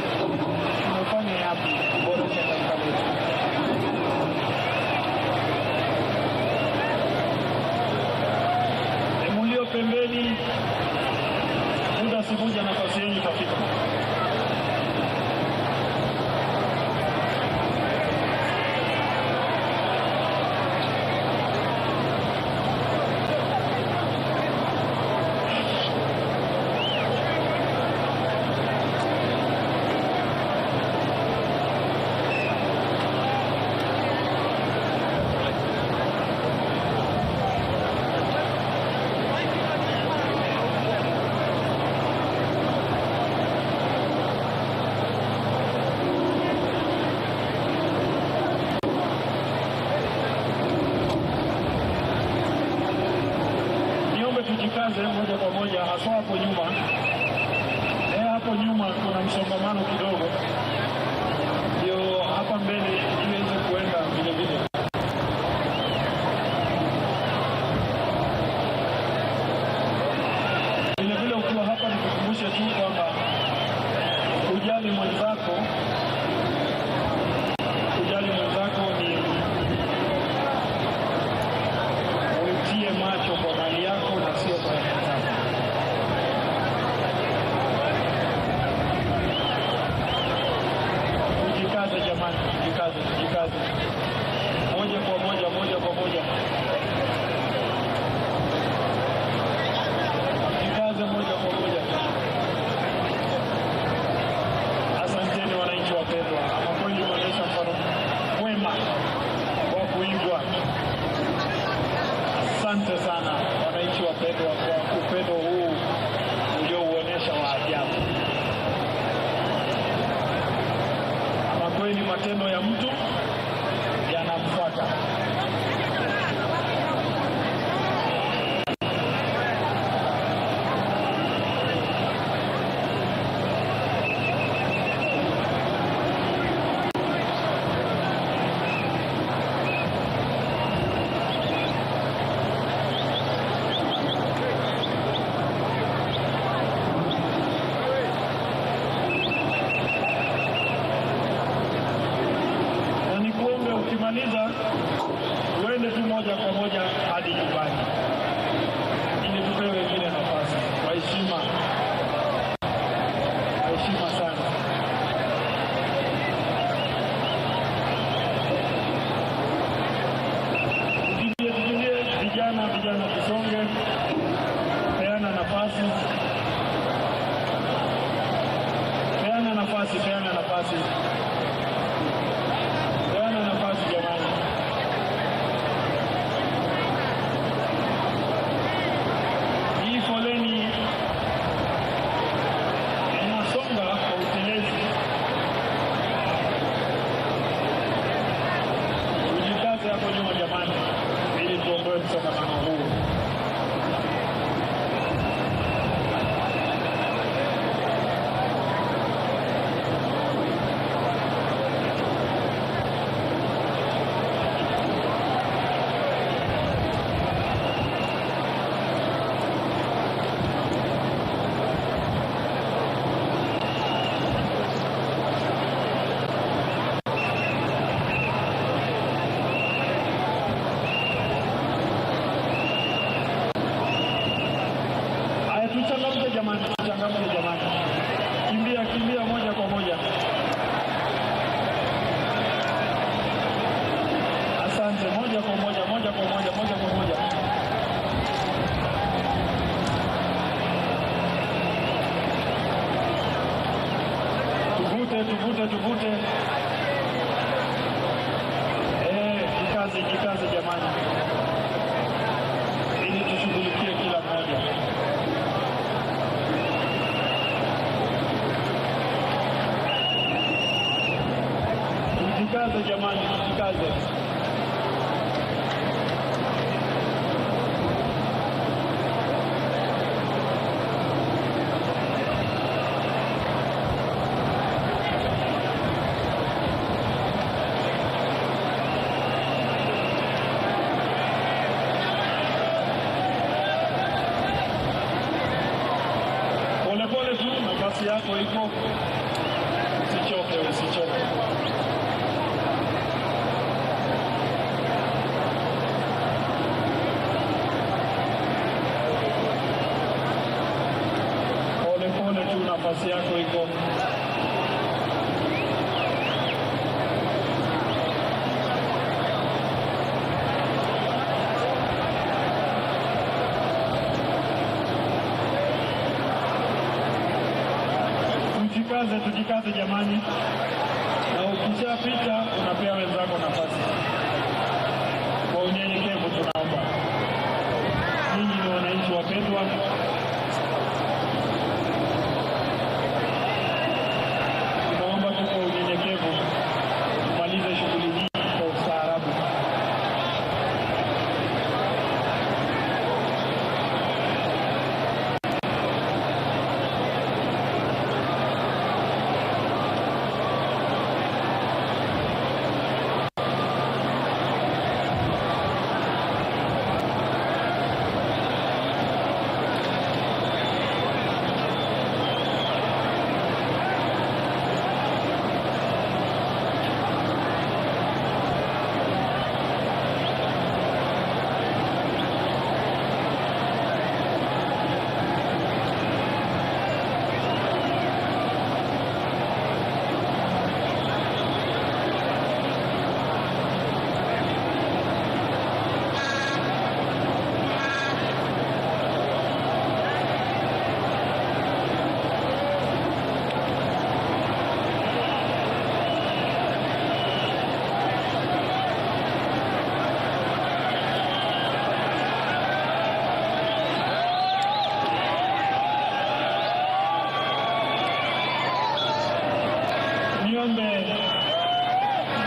tunafanya yapi kuboresha taifa letu. Mulio pembeni, muda si moja nafasi yenu itafika. Tujikaze moja kwa moja, hasa hapo nyuma. Hapo nyuma kuna msongamano kidogo, ndio hapa mbele iweze kuenda vile vile. Vile vile ukiwa hapa nikukumbushe tu kwamba kujali mwenzako ni utie macho kwa mali yako na sio kwa mwenzako. Tujikaze jamani, tujikaze. Moja kwa moja. Tujikaze moja kwa moja. Asanteni wananchi wapendwa. Ama kweli mnaonyesha mfano mwema wa kuigwa. Asante sana wananchi wapendwa kwa upendo huu uliouonyesha wa ajabu. Ama kweli matendo ya mtu yanamfuata. Ukimaliza uende tu moja kwa moja hadi nyumbani ili tupewe wengine nafasi. Kwa heshima sana. Tukimbie vijana tusonge, peana nafasi. Peana nafasi jamani, ili tushughulikie kila mmoja. Tujikaze jamani, tujikaze. Pole tu, nafasi yako iko. Usichoke, usichoke. Pole tu, nafasi yako iko. Tujikaze jamani, na ukishapita unapea wenzako nafasi. Kwa unyenyekevu tunaomba. Ninyi ni wananchi wapendwa. Tunaomba tu kwa unyenyekevu tumalize shughuli hii kwa ustaarabu.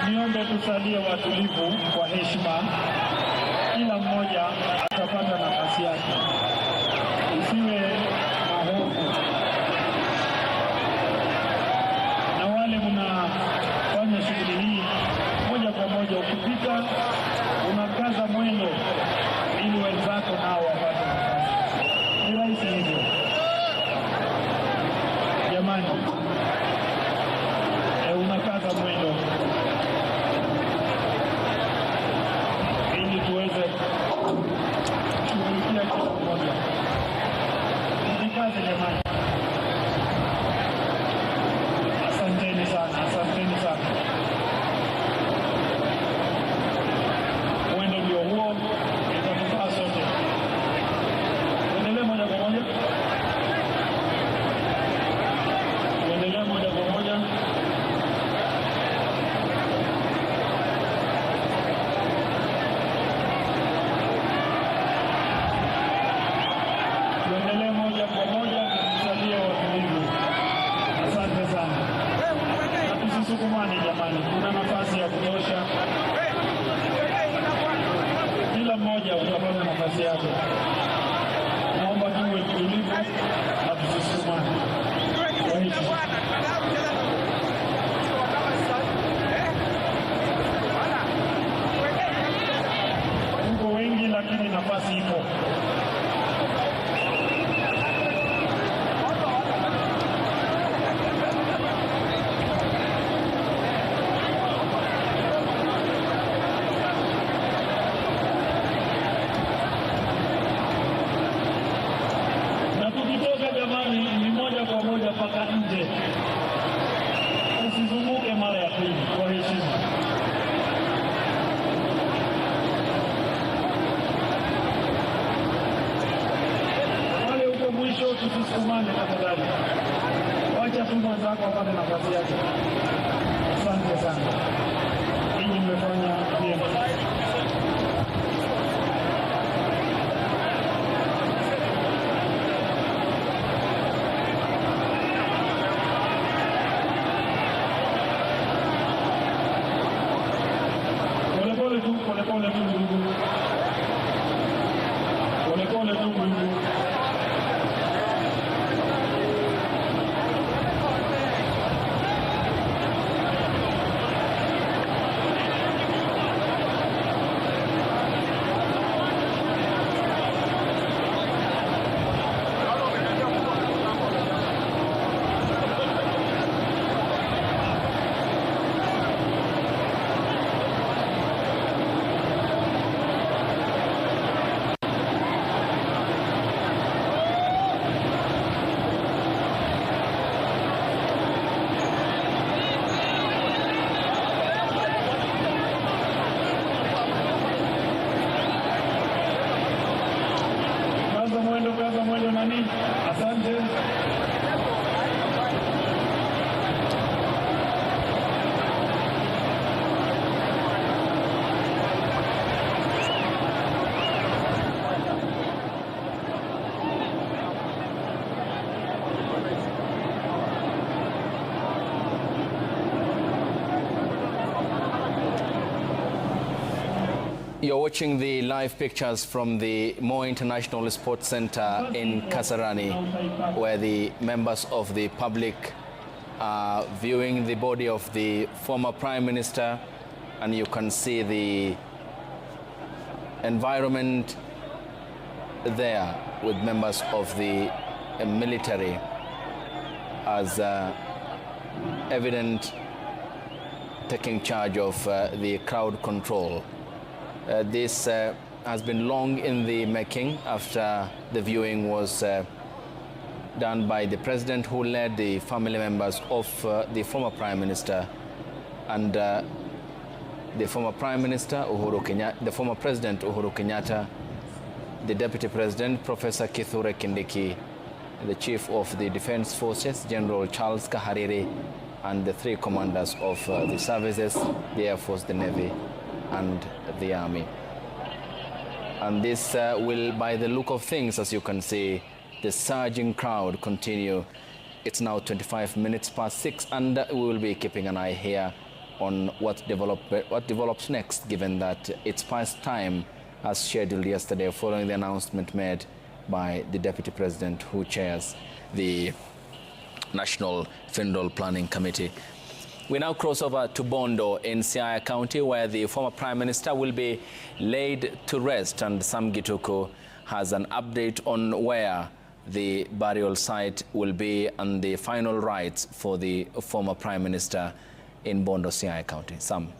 Niombe tusalie watulivu kwa heshima. Kila mmoja atapata nafasi yake. Usiwe na hofu. Na wale mnafanya shughuli hii moja kwa moja, ukipita unakaza mwendo ili wenzako nao wapate nafasi. Ni rahisi hivyo. Jamani, unakaza mwendo ili tuweze kushughulikia kila mmoja. Tujikaze jamani. Asanteni sana, asanteni sana. Mwendo ndio huo, itatufaa sote. Tuendelee moja kwa moja. Tuendelee moja kwa moja. Tuendelee moja kwa moja, tusalie watulivu. Asante sana. Na tusisukumane jamani, kuna nafasi ya kutosha. Kila mmoja utapata nafasi yake. Naomba tuwe tulivu na tusisukumane. Kwa hivyo tuko wengi lakini nafasi ipo. Mpaka nje. Usizunguke mara ya pili kwa heshima. Wale uko mwisho tusisukumane tafadhali. Wacha tu mwenzako apate nafasi yake. Asante sana. Ninyi mmefanya vyema. Pole tu ndugu. Pole tu ndugu. Kaza mwendo nani? Asante. You're watching the live pictures from the Moi International Sports Center in Kasarani, where the members of the public are viewing the body of the former Prime Minister, and you can see the environment there with members of the military as evident taking charge of the crowd control. This has been long in the making after the viewing was done by the president, who led the family members of the former Prime Minister, and the former Prime Minister Uhuru Kenyatta, the former President Uhuru Kenyatta, the Deputy President Professor Kithure Kindiki, the Chief of the Defense Forces General Charles Kahariri, and the three commanders of the services, the Air Force, the Navy, and the Army. And this will, by the look of things, as you can see, the surging crowd continue. It's now 25 minutes past 6, and we will be keeping an eye here on what develops next, given that it's past time as scheduled yesterday following the announcement made by the Deputy President, who chairs the National Funeral Planning Committee. We now cross over to Bondo in Siaya County, where the former Prime Minister will be laid to rest, and Sam Gituku has an update on where the burial site will be and the final rites for the former Prime Minister in Bondo, Siaya County. Sam.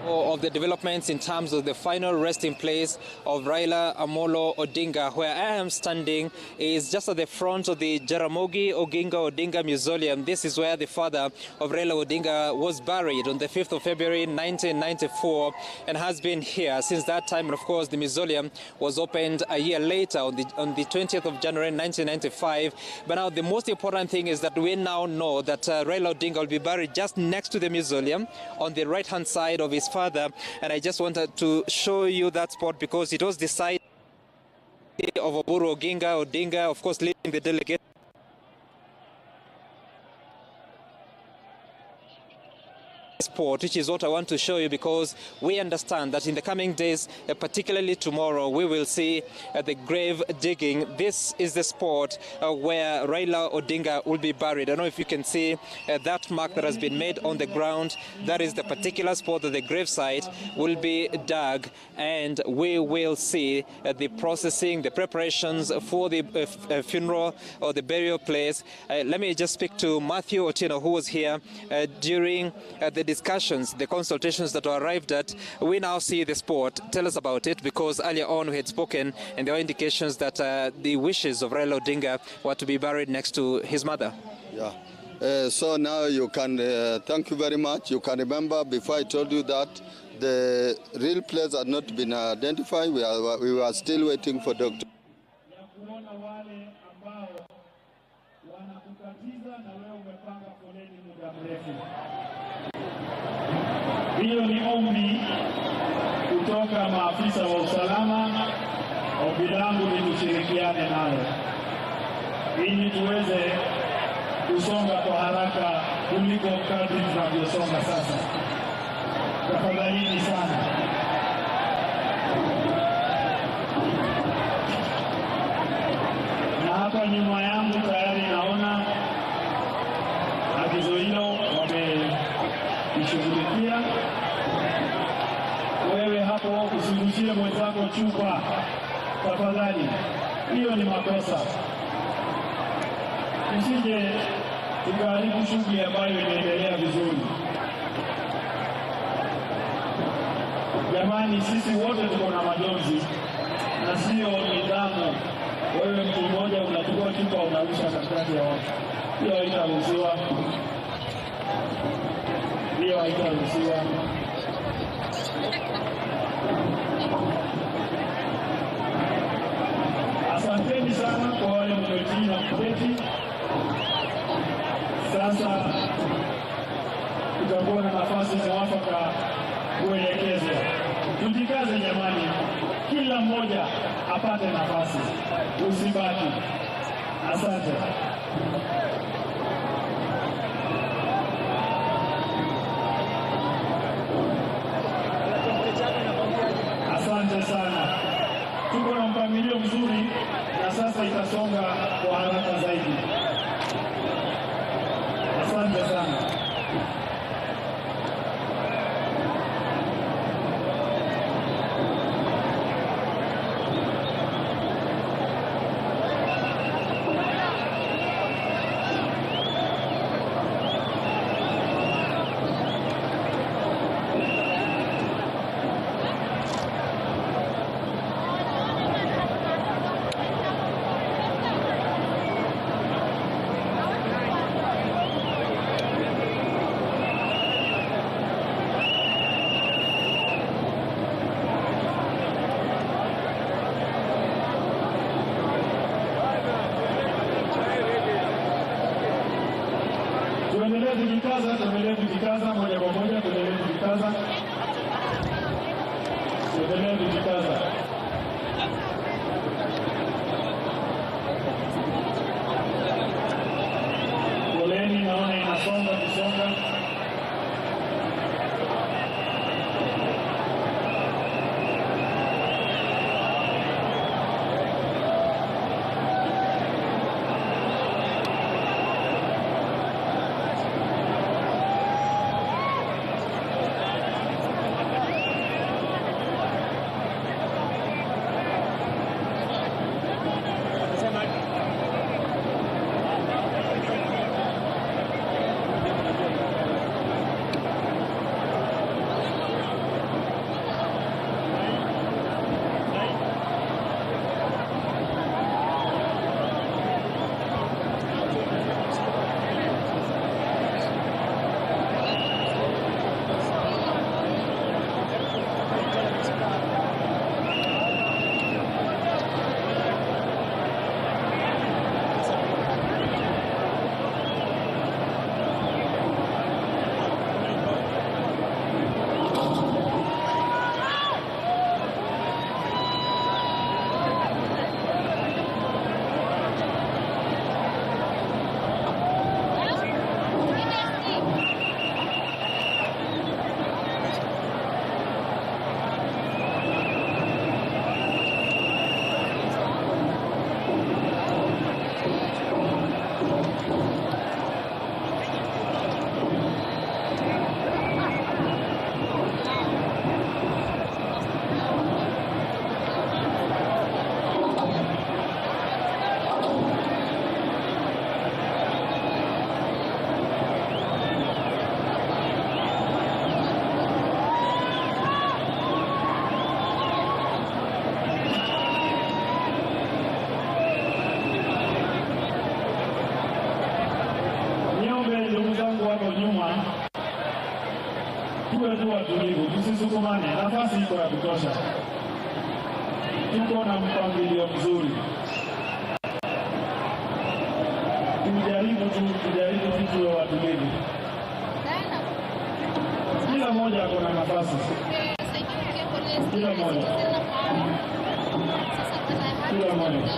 Of the developments in terms of the final resting place of Raila Amolo Odinga. Where I am standing is just at the front of the Jaramogi Oginga Odinga Mausoleum. This is where the father of Raila Odinga was buried on the 5th of February 1994 and has been here since that time. And of course, the mausoleum was opened a year later on the 20th of January 1995. But now the most important thing is that we now know that Raila Odinga will be buried just next to the mausoleum on the right-hand side of his father, and I just wanted to show you that spot because it was the site of Oburu Odinga, of course, leading the delegate. Sport, which is what I want to show you, because we understand that in the coming days, particularly tomorrow, we will see the grave digging. This is the spot where Raila Odinga will be buried. I don't know if you can see that mark that has been made on the ground. That is the particular spot that the grave site will be dug, and we will see the processing, the preparations for the funeral or the burial place. Let me just speak to Matthew Otieno, who was here during the discussions, the consultations that were arrived at. We now see the spot. Tell us about it, because earlier on we had spoken and there were indications that the wishes of Raila Odinga were to be buried next to his mother. Yeah. So now you can, thank you very much. You can remember before I told you that the real place had not been identified. We were still waiting for Dr. Hiyo ni ombi kutoka maafisa wa usalama. Ombi langu ni tushirikiane nayo ili tuweze kusonga kwa haraka kuliko kadri tunavyosonga sasa. Tafadhalini sana. Na hapa nyuma yangu tayari naona agizo hilo wameishughulikia. Wewe hapo usirushie mwenzako chupa, tafadhali. Hiyo ni makosa. Usije tukaharibu shughuli ambayo inaendelea vizuri. Jamani, sisi wote tuko na majonzi na sio nidhamu. Wewe mtu mmoja unachukua chupa unarusha katikati ya watu. Hiyo haitaruhusiwa. Hiyo haitaruhusiwa. Asanteni sana kwa wale mliotii na kuketi. Sasa tutakuwa na nafasi mwafaka kuelekeza. Tujikaze jamani, kila mmoja apate nafasi, usibaki. Asante. Asante sana. Tuko na mpangilio mzuri na sasa itasonga kwa haraka zaidi. Asante sana. Tuendelee kujikaza moja kwa moja, tuendelee kujikaza. Tuendelee kujikaza. Foleni naona inasonga kusonga. Tuwe tu watulivu, tusisukumane, nafasi iko ya kutosha. Tuko na mpangilio mzuri. Tujaribu tuwe watulivu. Kila mmoja ako na nafasi. Kila mmoja. Kila mmoja.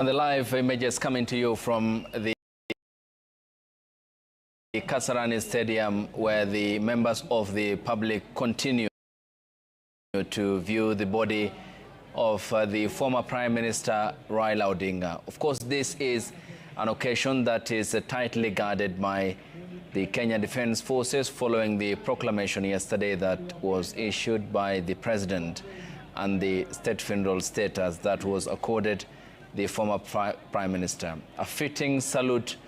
And the live images coming to you from the Kasarani Stadium, where the members of the public continue to view the body of the former Prime Minister Raila Odinga. Of course, this is an occasion that is tightly guarded by the Kenya Defence Forces following the proclamation yesterday that was issued by the President and the state funeral status that was accorded the former Prime Minister. A fitting salute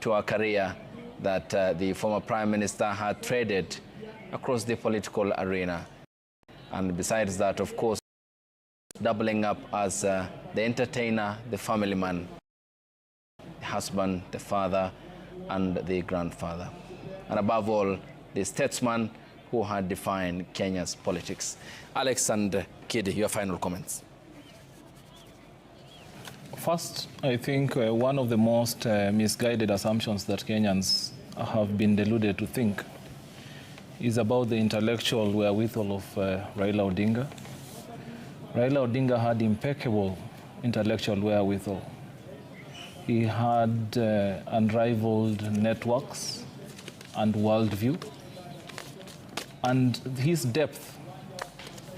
to a career that the former Prime Minister had traded across the political arena. And besides that, of course, doubling up as the entertainer, the family man, the husband, the father, and the grandfather. And above all, the statesman who had defined Kenya's politics. Alex and Kid, your final comments. First, I think one of the most misguided assumptions that Kenyans have been deluded to think is about the intellectual wherewithal of Raila Odinga. Raila Odinga had impeccable intellectual wherewithal. He had unrivaled networks and worldview. And his depth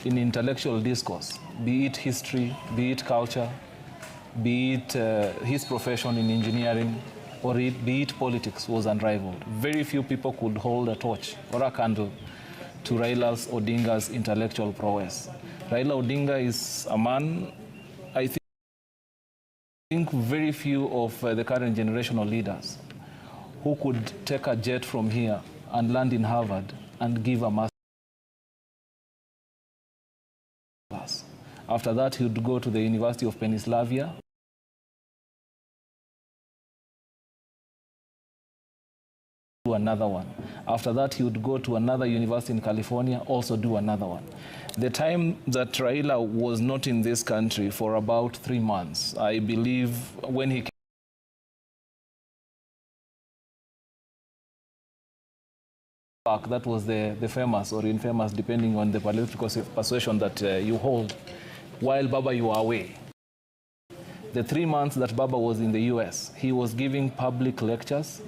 in intellectual discourse, be it history, be it culture, be it his profession in engineering, or be it politics, was unrivaled. Very few people could hold a torch or a candle to Raila Odinga's intellectual prowess. Raila Odinga is a man, I think very few of the current generational leaders who could take a jet from here and land in Harvard and give a master's class. After that, he would go to the University of Pennsylvania, do another one. After that, he would go to another university in California, also do another one. The time that Raila was not in this country for about 3 months, I believe when he came back, that was the famous or infamous, depending on the political persuasion that you hold, while Baba, you are away. The 3 months that Baba was in the US, he was giving public lectures,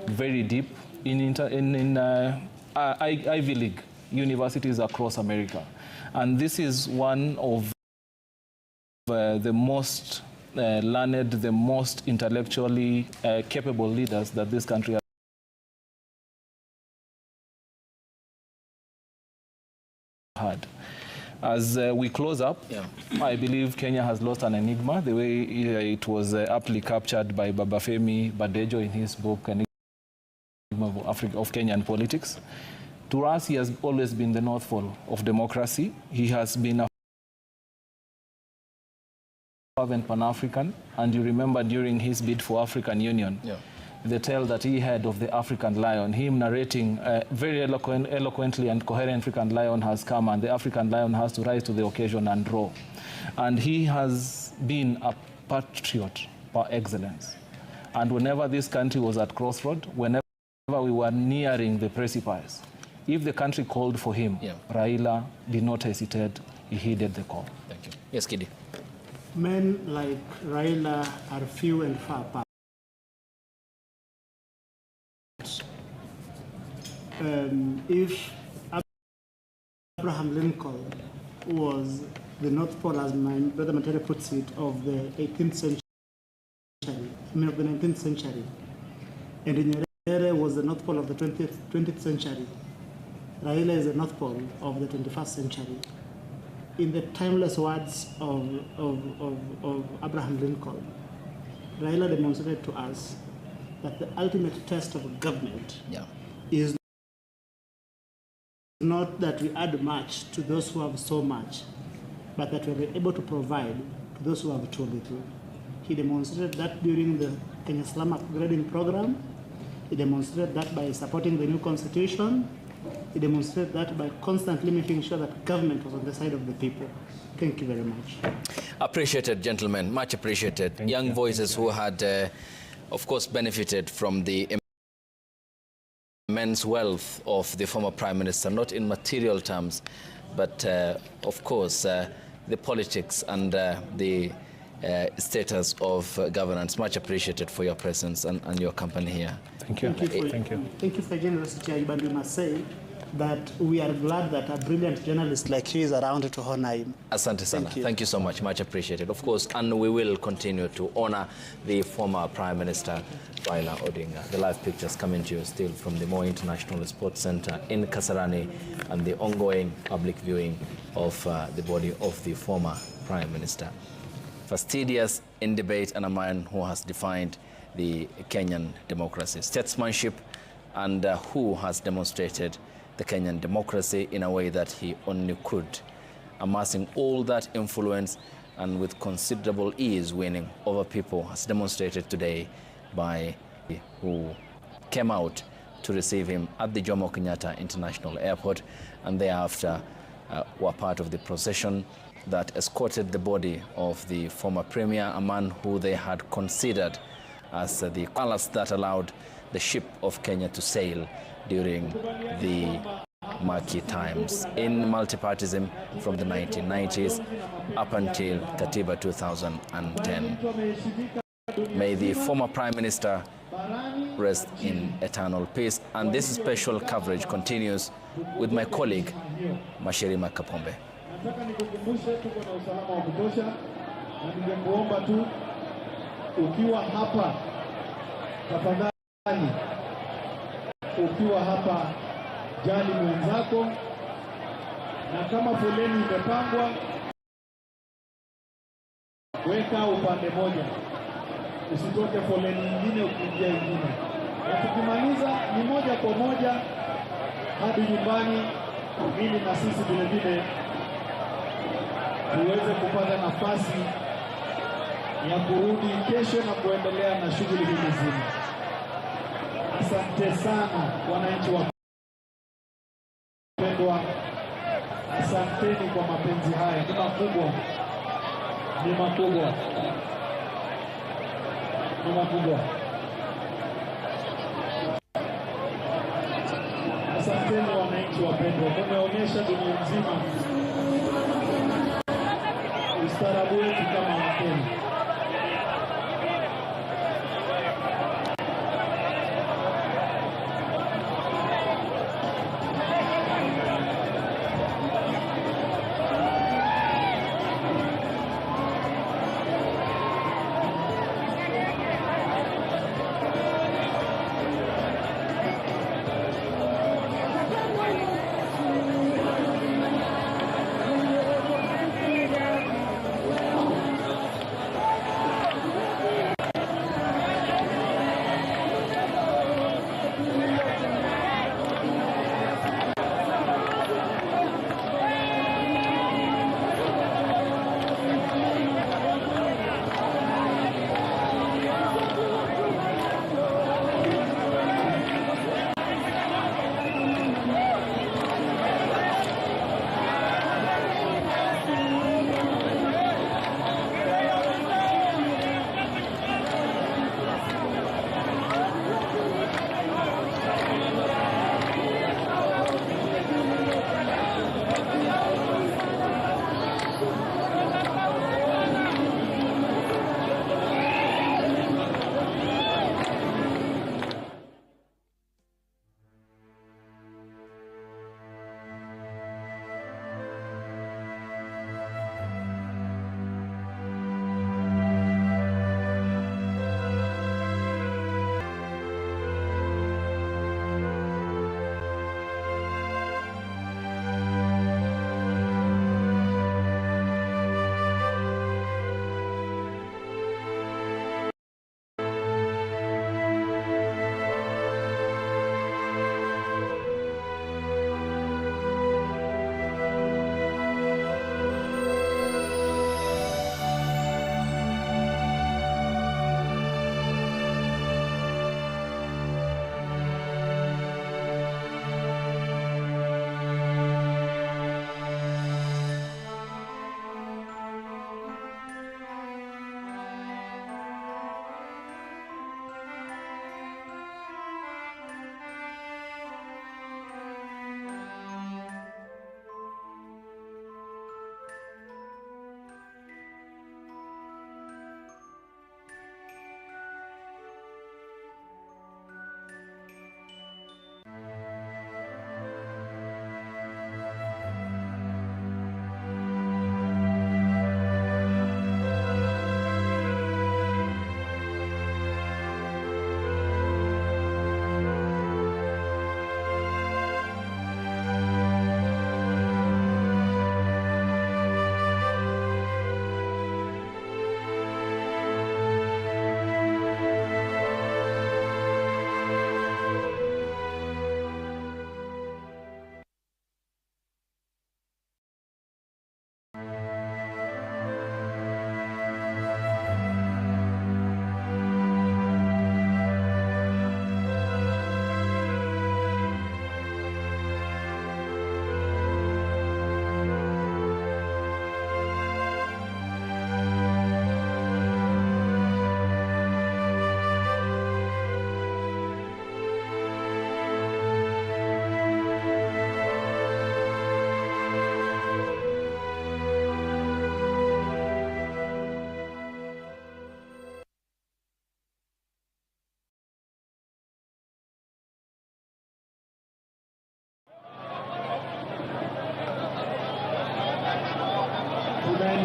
very deep in Ivy League universities across America. And this is one of the most learned, the most intellectually capable leaders that this country has had. As we close up, I believe Kenya has lost an enigma, the way it was aptly captured by Babafemi Badejo in his book, Enigma of Kenyan Politics. To us, he has always been the North Pole of democracy. He has been a fervent Pan-African, and you remember during his bid for African Union, the tale that he had of the African lion, him narrating very eloquently and coherent, African lion has come and the African lion has to rise to the occasion and roar. And he has been a patriot par excellence. And whenever this country was at crossroad, whenever we were nearing the precipice, if the country called for him, Raila did not hesitate, he heeded the call. Thank you. Yes, Kidi. Men like Raila are few and far apart. If Abraham Lincoln was the North Pole, as my brother Matera puts it, of the 18th century, of the 19th century, and Nyerere was the North Pole of the 20th century, Raila is the North Pole of the 21st century. In the timeless words of Abraham Lincoln, Raila demonstrated to us that the ultimate test of government is not that we add much to those who have so much, but that we are able to provide to those who have too little. He demonstrated that during the Kenya Slum Upgrading Program. He demonstrated that by supporting the new constitution. He demonstrated that by constantly making sure that government was on the side of the people. Thank you very much. Appreciated, gentlemen, much appreciated. Young voices who had, of course, benefited from the immense wealth of the former Prime Minister, not in material terms, but of course, the politics and the status of governance. Much appreciated for your presence and your company here. Thank you. Thank you for generosity, but we must say that we are glad that a brilliant journalist like you is around to honor him. Asante sana. Thank you so much. Much appreciated. Of course, and we will continue to honor the former Prime Minister, Raila Odinga. The live pictures coming to you still from the Moi International Sports Center in Kasarani, and the ongoing public viewing of the body of the former Prime Minister. Fastidious in debate and a man who has defined the Kenyan democracy, statesmanship, and who has demonstrated the Kenyan democracy in a way that he only could, amassing all that influence and with considerable ease winning over people, as demonstrated today by who came out to receive him at the Jomo Kenyatta International Airport, and thereafter were part of the procession that escorted the body of the former premier, a man who they had considered as the ballast that allowed the ship of Kenya to sail during the murky times in multipartism from the 1990s up until Katiba 2010. May the former Prime Minister rest in eternal peace, and this special coverage continues with my colleague Mashirima Kapombe. Nataka nikukumbushe tuko na usalama wa kutosha, na ningekuomba tu ukiwa hapa tafadhali, ukiwa hapa jali mwenzako, na kama foleni imepangwa weka upande moja, usitoke foleni nyingine ukiingia nyingine, na tukimaliza ni moja kwa moja hadi nyumbani, ili na sisi vile vile tuweze kupata nafasi ya kurudi kesho na kuendelea na shughuli hizi nzima. Asante sana wananchi wapendwa, asanteni kwa mapenzi haya, ni makubwa, ni makubwa, ni makubwa. Asanteni wananchi wapendwa, mumeonyesha dunia nzima ustaarabu wetu kama Wakenya.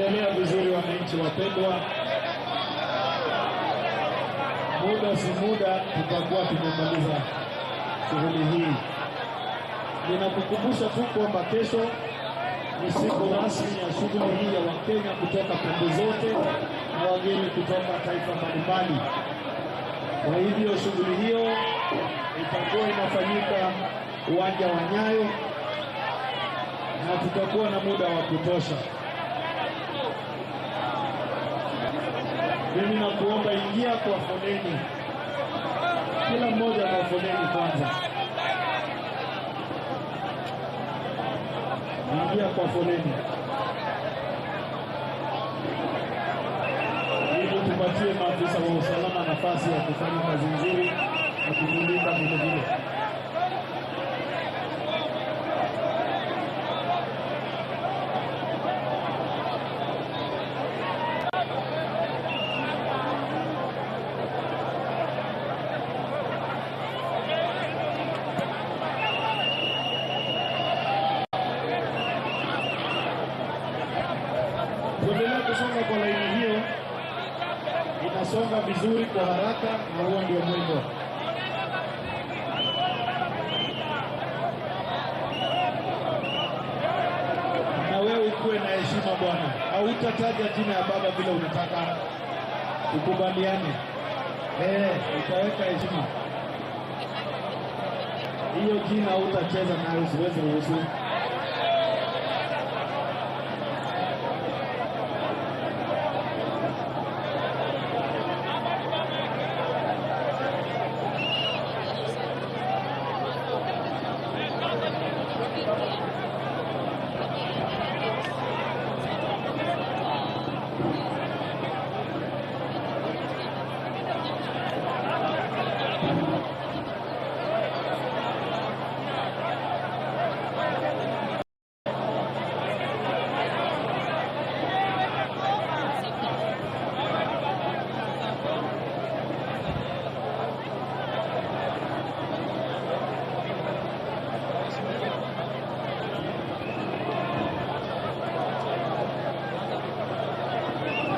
Tunaendelea vizuri wananchi wapendwa. Muda si muda tutakuwa tumemaliza shughuli hii. Ninakukumbusha tu kwamba kesho ni siku rasmi ya shughuli hii ya Wakenya kutoka pembe zote na wageni kutoka taifa mbalimbali. Kwa hivyo shughuli hiyo itakuwa inafanyika uwanja wa Nyayo na tutakuwa na muda wa kutosha. Mimi nakuomba ingia kwa foleni, kila mmoja kwa foleni kwanza. Ingia kwa foleni ili tupatie maafisa wa usalama nafasi ya kufanya kazi nzuri na kutulinda vilevile. Tuendelea kusonga kwa laini hiyo, inasonga vizuri kwa haraka na huo ndio mwendo. Na wewe ukuwe na heshima bwana, hautataja jina ya baba vile unataka, ukubaliane. Utaweka heshima. Hiyo jina hautacheza nayo, siwezi ruhusu.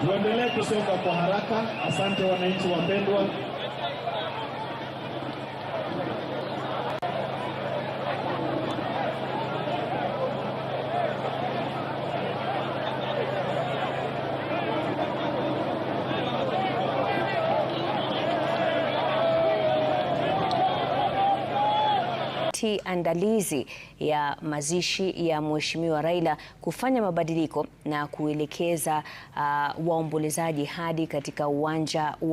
Tuendelee kusonga kwa haraka. Asante wananchi wapendwa. Andalizi ya mazishi ya Mheshimiwa Raila kufanya mabadiliko na kuelekeza waombolezaji hadi katika uwanja wa